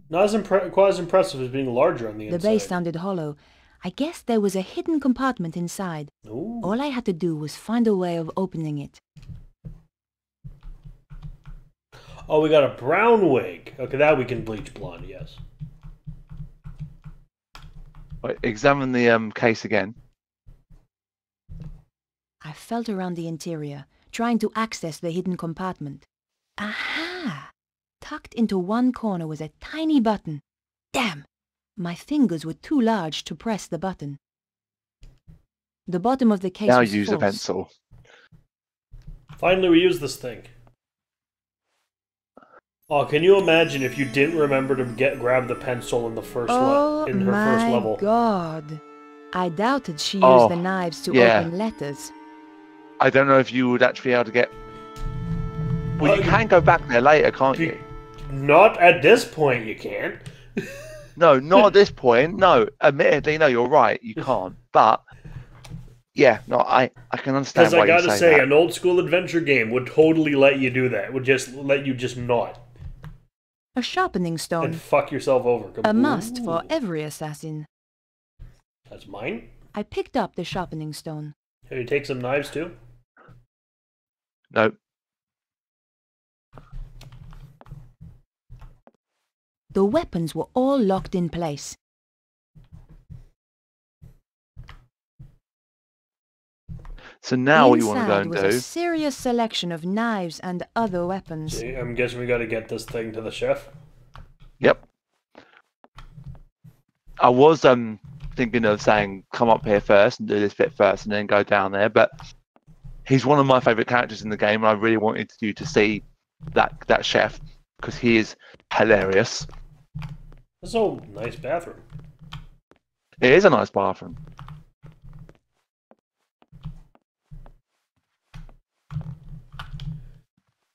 S1: Not as quite as impressive as being larger on the
S5: The
S1: inside.
S5: base sounded hollow. I guess there was a hidden compartment inside.
S1: Ooh.
S5: All I had to do was find a way of opening it.
S1: Oh, we got a brown wig. Okay, that we can bleach blonde, yes.
S2: Right, examine the case again.
S5: I felt around the interior, trying to access the hidden compartment. Aha! Tucked into one corner was a tiny button. Damn! My fingers were too large to press the button. The bottom of the case
S2: Now
S5: was
S2: use a
S5: false.
S2: pencil.
S1: Finally, we use this thing. Oh, can you imagine if you didn't remember to grab the pencil in the first
S5: Oh
S1: in her first level?
S5: my god! I doubted she used
S2: Oh,
S5: the knives to
S2: yeah.
S5: open letters.
S2: I don't know if you would actually be able to get. Well, you can go back there later, can't you?
S1: Not at this point, you can't.
S2: No, not at this point. No, admittedly, no, you're right. You can't. But yeah, no, I can understand
S1: Because
S2: why
S1: I gotta
S2: you say
S1: say,
S2: that.
S1: an old school adventure game would totally let you do that. Would just let you just not
S5: A sharpening
S1: and
S5: stone.
S1: fuck yourself over.
S5: A must for
S1: Ooh.
S5: every assassin.
S1: That's mine.
S5: I picked up the sharpening stone.
S1: Can you take some knives too?
S2: No.
S5: The weapons were all locked in place.
S2: So now what you want to go
S5: Inside
S2: and
S5: was
S2: do?
S5: a serious selection of knives and other weapons.
S1: See, I'm guessing we gotta get this thing to the chef.
S2: Yep. I was thinking of saying come up here first and do this bit first and then go down there, but he's one of my favourite characters in the game, and I really wanted you to see that chef because he is hilarious.
S1: That's a nice bathroom.
S2: It is a nice bathroom.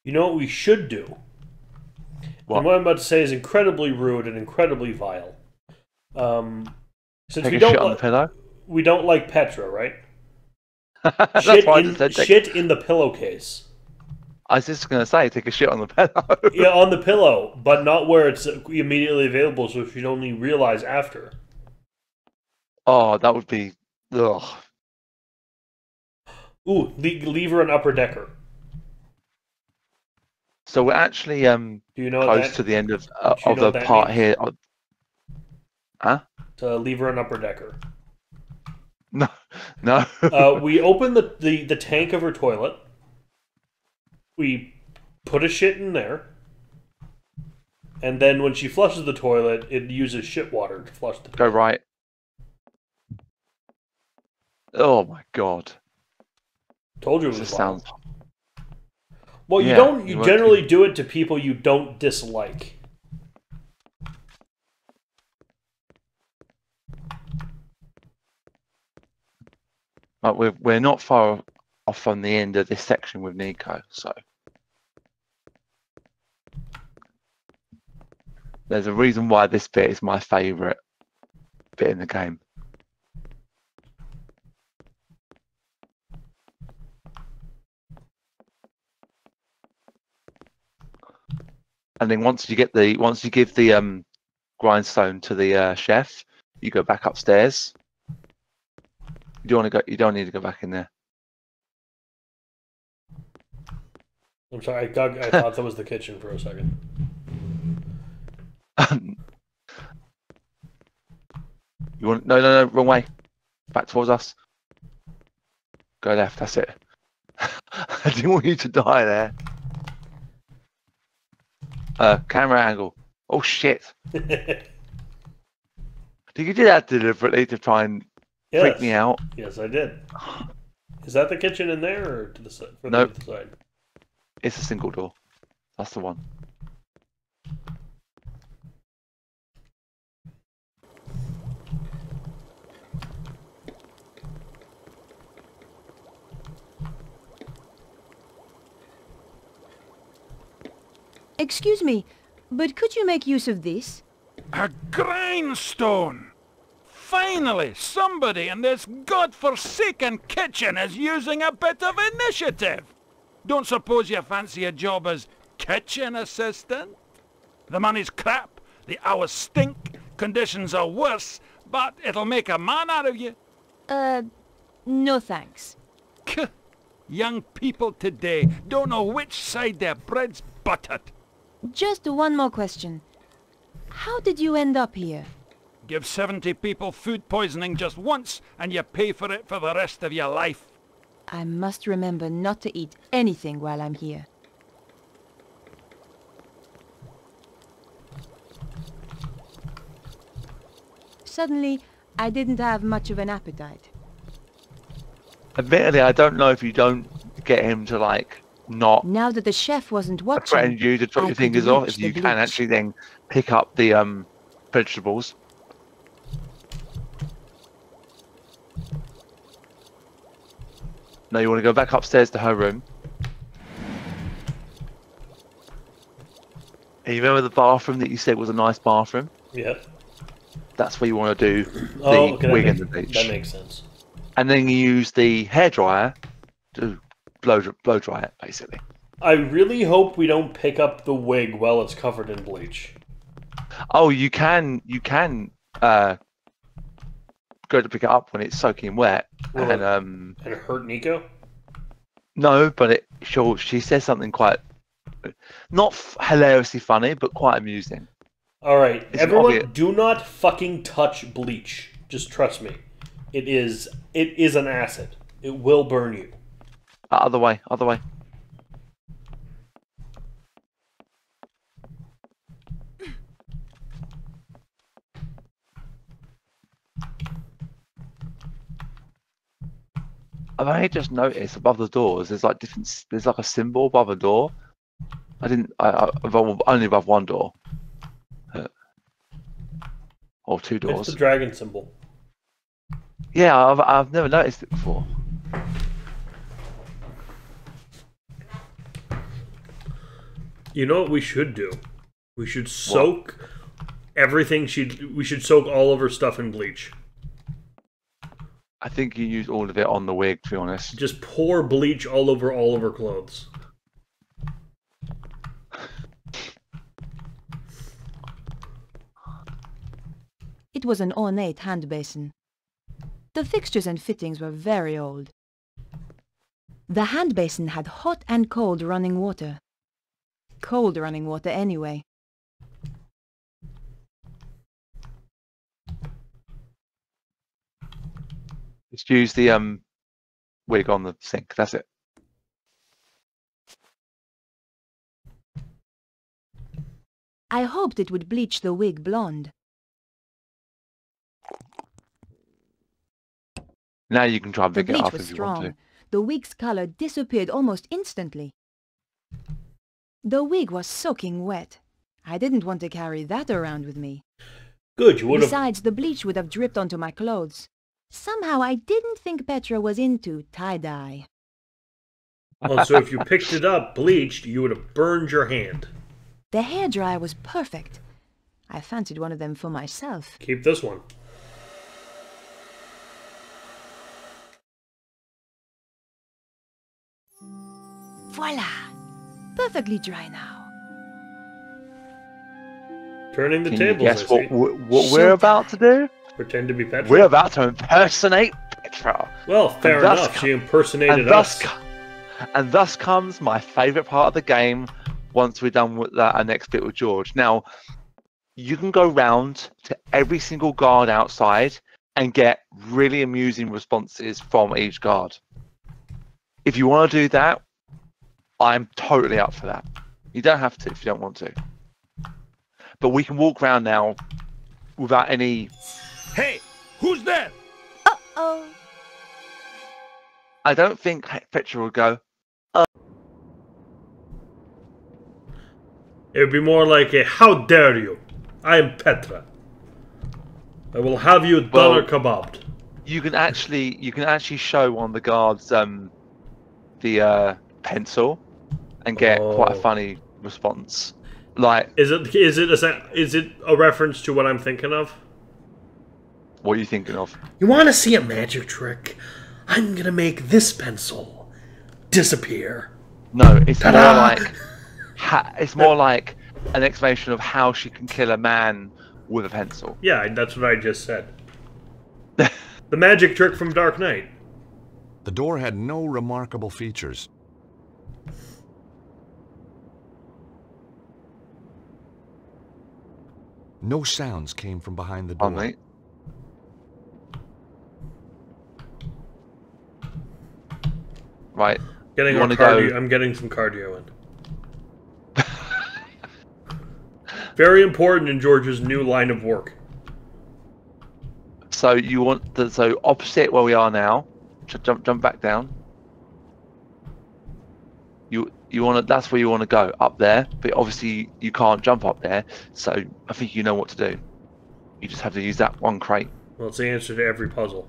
S1: You know what we should do?
S2: What?
S1: And what I'm about to say is incredibly rude and incredibly vile. Since
S2: Take
S1: we
S2: a
S1: don't
S2: shit on the pillow.
S1: we don't like Petra, right?
S2: That's
S1: Shit
S2: why I
S1: in,
S2: just said take-
S1: shit in the pillowcase.
S2: I was just gonna say take a shit on the pillow.
S1: Yeah, on the pillow, but not where it's immediately available, so she'd only realize after.
S2: Oh, that would be. Ugh.
S1: Ooh, leave her an upper decker.
S2: So we're actually
S1: Do you know what
S2: close
S1: that,
S2: to the end of
S1: do you know
S2: the
S1: what that
S2: part
S1: means?
S2: here. Huh?
S1: To leave her an upper decker.
S2: No, no.
S1: We open the tank of her toilet. We put a shit in there. And then when she flushes the toilet, it uses shit water to flush the toilet.
S2: Go right. Oh my god.
S1: Told you it was
S2: This
S1: vile.
S2: sounds.
S1: Well, you
S2: Yeah,
S1: don't.
S2: you
S1: You
S2: won't
S1: generally do it to people you don't dislike.
S2: But we're not far off from the end of this section with Nico, so there's a reason why this bit is my favourite bit in the game. And then once you give the grindstone to the chef, you go back upstairs. You don't need to go back in there.
S1: I'm sorry, I thought that was the kitchen for a second.
S2: You want no, wrong way. Back towards us. Go left, that's it. I didn't want you to die there. Camera angle. Oh shit. Did you do that deliberately to try and freak me out?
S1: Yes, I did. Is that the kitchen in there or to the side?
S2: Nope.
S1: To the side?
S2: It's a single door. That's the one.
S5: Excuse me, but could you make use of this?
S6: A grindstone! Finally, somebody in this godforsaken kitchen is using a bit of initiative. Don't suppose you fancy a job as kitchen assistant? The money's crap, the hours stink, conditions are worse, but it'll make a man out of you.
S5: No thanks.
S6: Young people today don't know which side their bread's buttered.
S5: Just one more question. How did you end up here?
S6: Give 70 people food poisoning just once, and you pay for it for the rest of your life.
S5: I must remember not to eat anything while I'm here. Suddenly, I didn't have much of an appetite.
S2: Admittedly, I don't know if you don't get him to like not
S5: Now that the chef wasn't watching,
S2: threaten you to drop
S5: I
S2: your
S5: could
S2: fingers off,
S5: reach
S2: if you
S5: the
S2: can
S5: bleach.
S2: actually then pick up the vegetables. No, you want to go back upstairs to her room. And you remember the bathroom that you said was a nice bathroom?
S1: Yeah.
S2: That's where you want to do
S1: Oh,
S2: the
S1: okay,
S2: wig and the bleach.
S1: that makes sense.
S2: And then you use the hairdryer to blow dry it, basically.
S1: I really hope we don't pick up the wig while it's covered in bleach.
S2: Oh, you can go to pick it up when it's soaking wet.
S1: Will
S2: And
S1: it hurt Nico?
S2: no, but she says something quite not hilariously funny, but quite amusing.
S1: Alright,
S2: It's
S1: everyone,
S2: obvious.
S1: do not fucking touch bleach. Just trust me. It is an acid. It will burn you.
S2: Other way. I've only just noticed above the doors there's like there's like a symbol above a door. I've only above one door. Or two
S1: It's
S2: doors.
S1: the dragon symbol.
S2: Yeah, I've never noticed it before.
S1: You know what we should do? We should soak everything we should soak all of her stuff in bleach.
S2: I think you use all of it on the wig, to be honest.
S1: Just pour bleach all over her clothes.
S5: It was an ornate hand basin. The fixtures and fittings were very old. The hand basin had hot and cold running water. Cold running water anyway.
S2: Just use the wig on the sink. That's it.
S5: I hoped it would bleach the wig blonde.
S2: Now you can try and
S5: The
S2: pick it
S5: bleach
S2: up
S5: was
S2: if you want to.
S5: strong. The wig's color disappeared almost instantly. The wig was soaking wet. I didn't want to carry that around with me.
S1: Good, you would have...
S5: Besides, the bleach would have dripped onto my clothes. Somehow I didn't think Petra was into tie-dye.
S1: Well, so if you picked it up bleached, you would have burned your hand.
S5: The hairdryer was perfect. I fancied one of them for myself.
S1: Keep this one.
S5: Voila! Perfectly dry now.
S1: Turning the
S2: Can you
S1: tables,
S2: guess
S1: I see.
S2: what we're about to do?
S1: Pretend to be Petra.
S2: We're about to impersonate Petra.
S1: Well, fair
S2: And thus
S1: enough. She impersonated
S2: And
S1: us.
S2: and thus comes my favourite part of the game once we're done with our next bit with George. Now, you can go round to every single guard outside and get really amusing responses from each guard. If you want to do that, I'm totally up for that. You don't have to if you don't want to. But we can walk around now without any...
S7: Hey, who's there?
S5: Uh-oh.
S2: I don't think Petra will go,
S1: It would be more like a, how dare you? I am Petra. I will have you doner kebabbed.
S2: you can actually show one of the guards the pencil and get quite a funny response. Like,
S1: Is it a reference to what I'm thinking of?
S2: what are you thinking of?
S1: You want to see a magic trick? I'm gonna make this pencil disappear.
S2: No, it's more
S1: Ta-da!
S2: like it's more like an explanation of how she can kill a man with a pencil.
S1: Yeah, that's what I just said. The magic trick from Dark Knight.
S3: The door had no remarkable features. No sounds came from behind the door.
S2: Oh, mate. Right.
S1: Getting
S2: You
S1: on
S2: wanna
S1: cardio.
S2: go-
S1: I'm getting some cardio in. Very important in George's new line of work.
S2: So you want so opposite where we are now. Jump back down. You want to, that's where you want to go, up there. But obviously you can't jump up there. So I think you know what to do. You just have to use that one crate.
S1: Well, it's the answer to every puzzle.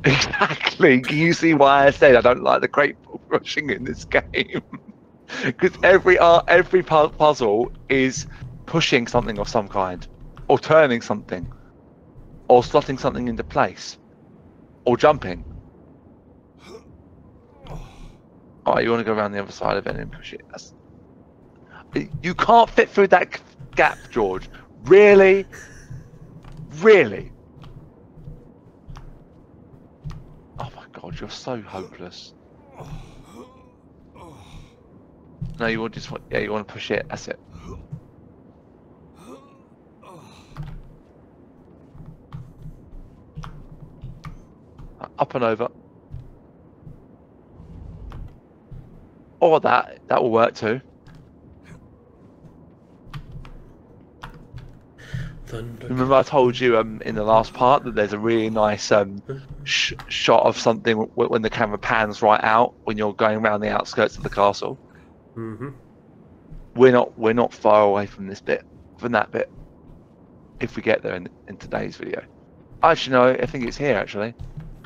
S2: Exactly. Can you see why I said I don't like the crate rushing in this game? Because every puzzle is pushing something of some kind, or turning something, or slotting something into place, or jumping. Oh, you want to go around the other side of it and push it? You can't fit through that gap, George. Really? Really? Oh my God, you're so hopeless. No, you want you want to push it. That's it. Up and over. Or that will work too. Remember I told you in the last part that there's a really nice shot of something when the camera pans right out when you're going around the outskirts of the castle.
S1: Mm-hmm.
S2: We're not far away from that bit. If we get there in today's video. Actually, no, I think it's here. Actually,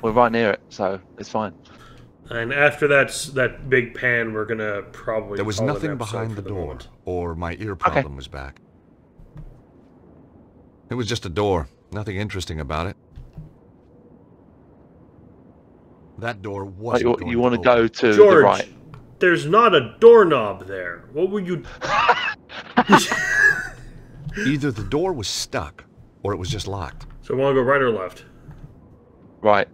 S2: we're right near it, so it's fine.
S1: And after that big pan, we're gonna probably.
S3: There was
S1: call it an
S3: nothing
S1: episode
S3: behind
S1: for
S3: the door,
S1: moment.
S3: or my ear problem was back. It was just a door. Nothing interesting about it. That door wasn't going
S2: You want to
S3: open.
S2: go to
S1: George,
S2: the right.
S1: there's not a doorknob there. What were you?
S3: Either the door was stuck, or it was just locked.
S1: So I want to go right or left?
S2: Right.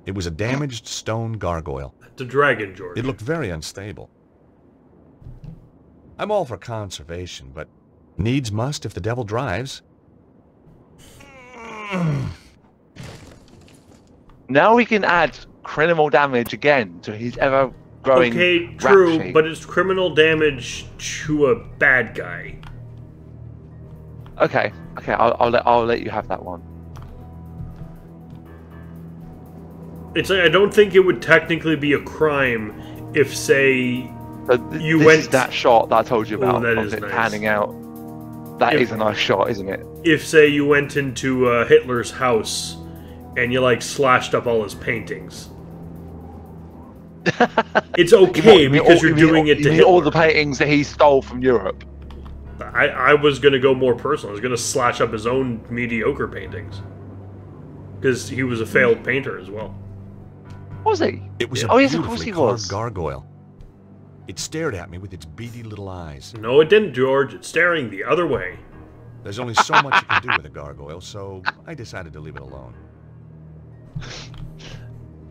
S3: It was a damaged stone gargoyle.
S1: The dragon, George.
S3: It looked very unstable. I'm all for conservation, but needs must if the devil drives.
S2: Now we can add criminal damage again to his ever-growing.
S1: Okay,
S2: rap
S1: true,
S2: sheet.
S1: but it's criminal damage to a bad guy.
S2: Okay, I'll let you have that one.
S1: It's like, I don't think it would technically be a crime if, say, you
S2: this
S1: went
S2: is that shot that I told you about.
S1: that
S2: of
S1: is
S2: it
S1: nice.
S2: panning out. That is a nice shot, isn't it?
S1: If, say, you went into Hitler's house and you like slashed up all his paintings. It's okay because you're doing it to Hitler.
S2: All the paintings that he stole from Europe.
S1: I was gonna go more personal. I was gonna slash up his own mediocre paintings because he was a failed painter as well.
S2: Was he?
S3: It was a
S2: Oh yes, of course
S3: beautifully
S2: he
S3: carved
S2: was.
S3: gargoyle. It stared at me with its beady little eyes.
S1: No, it didn't, George. It's staring the other way.
S3: There's only so much you can do with a gargoyle, so I decided to leave it alone.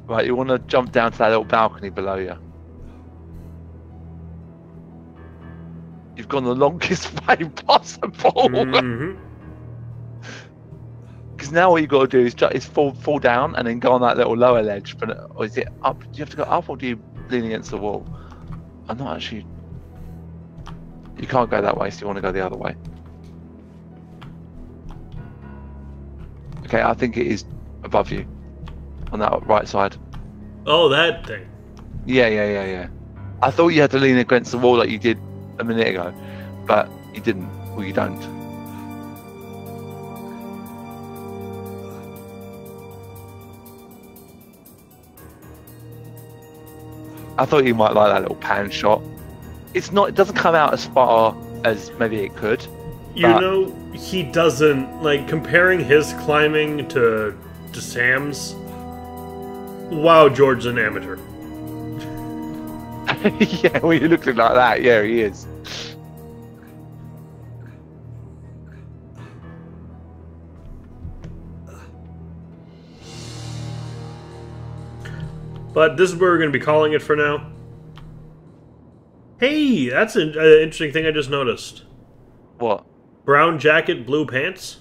S2: Right, you want to jump down to that little balcony below you. You've gone the longest way possible.
S1: Mm-hmm.
S2: Because now what you got to do is fall down and then go on that little lower ledge. But or is it up? Do you have to go up or do you lean against the wall? I'm not actually. You can't go that way, so you want to go the other way. Okay, I think it is above you on that right side.
S1: Oh, that thing.
S2: Yeah. I thought you had to lean against the wall like you did a minute ago, but you didn't. Well, you don't. I thought you might like that little pan shot. It's not. It doesn't come out as far as maybe it could.
S1: You know, he doesn't like comparing his climbing to Sam's. Wow, George's an amateur.
S2: Yeah, when you look at it like that, yeah, he is.
S1: But this is where we're going to be calling it for now. Hey, that's an interesting thing I just noticed.
S2: What?
S1: Brown jacket, blue pants.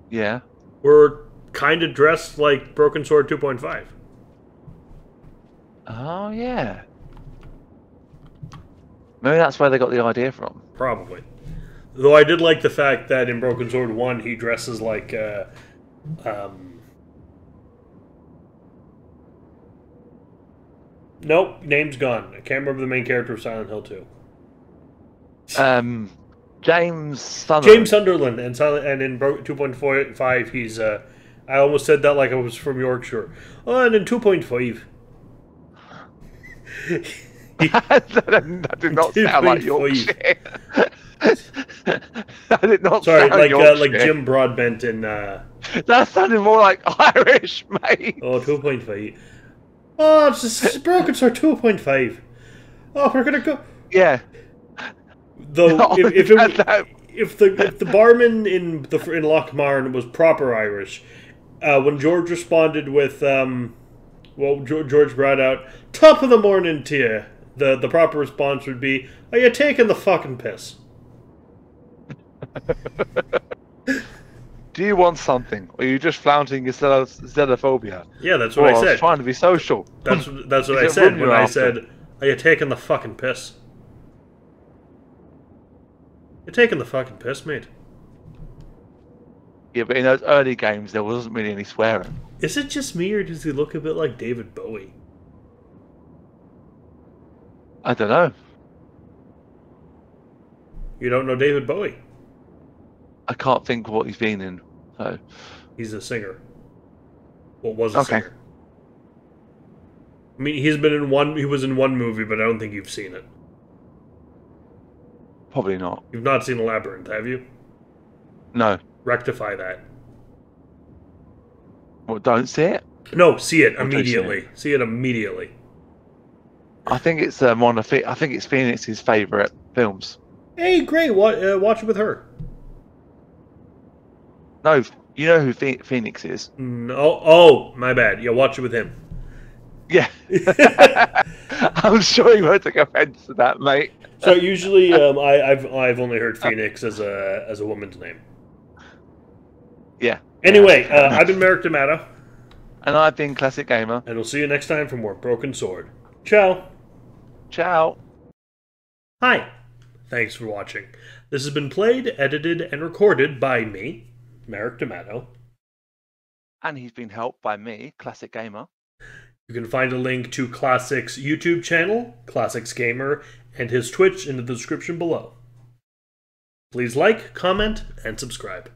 S2: Yeah.
S1: We're kind of dressed like Broken Sword 2.5.
S2: Oh, yeah. Maybe that's where they got the idea from.
S1: Probably. Though I did like the fact that in Broken Sword 1 he dresses like Nope, name's gone. I can't remember the main character of Silent Hill 2.
S2: James Sunderland.
S1: James Sunderland, and in 2.5 he's I almost said that like I was from Yorkshire. Oh, and in 2.5
S2: that did not sound like Yorkshire. That did not
S1: Sorry,
S2: sound Yorkshire.
S1: like Jim Broadbent in
S2: That sounded more like Irish, mate.
S1: Oh, 2.5. Oh, it's broken, sir. 2.5. Oh, we're gonna go.
S2: Yeah.
S1: Though,
S2: No,
S1: if the barman in Lochmarn was proper Irish, when George responded with George brought out top of the morning to you, the proper response would be, "Are you taking the fucking piss?"
S2: Do you want something, or are you just flaunting your xenophobia?
S1: Yeah, that's what I said.
S2: I was trying to be social.
S1: That's what I said when I said, "Are you taking the fucking piss?" You're taking the fucking piss, mate.
S2: Yeah, but in those early games, there wasn't really any swearing.
S1: Is it just me, or does he look a bit like David Bowie?
S2: I don't know.
S1: You don't know David Bowie?
S2: I can't think of what he's been in. So
S1: he's a singer. Well, was a singer. I mean, he was in one movie, but I don't think you've seen it.
S2: Probably not.
S1: You've not seen Labyrinth, have you?
S2: No.
S1: Rectify that.
S2: Well, don't see it?
S1: No, see it immediately. See it immediately.
S2: I think it's I think it's Phoenix's favourite films.
S1: Hey, great! Watch it with her.
S2: No, you know who Phoenix is.
S1: Oh, my bad. Yeah, watch it with him.
S2: Yeah. I'm sure he won't take offence to that, mate.
S1: So usually, I've only heard Phoenix as a woman's name.
S2: Yeah.
S1: Anyway, I've been Merrick D'Amato.
S2: And I've been Classic Gamer.
S1: And we'll see you next time for more Broken Sword. Ciao.
S2: Ciao.
S1: Hi. Thanks for watching. This has been played, edited, and recorded by me, Merrick D'Amato.
S2: And he's been helped by me, Classic Gamer.
S1: You can find a link to Classic's YouTube channel, Classics Gamer, and his Twitch in the description below. Please like, comment, and subscribe.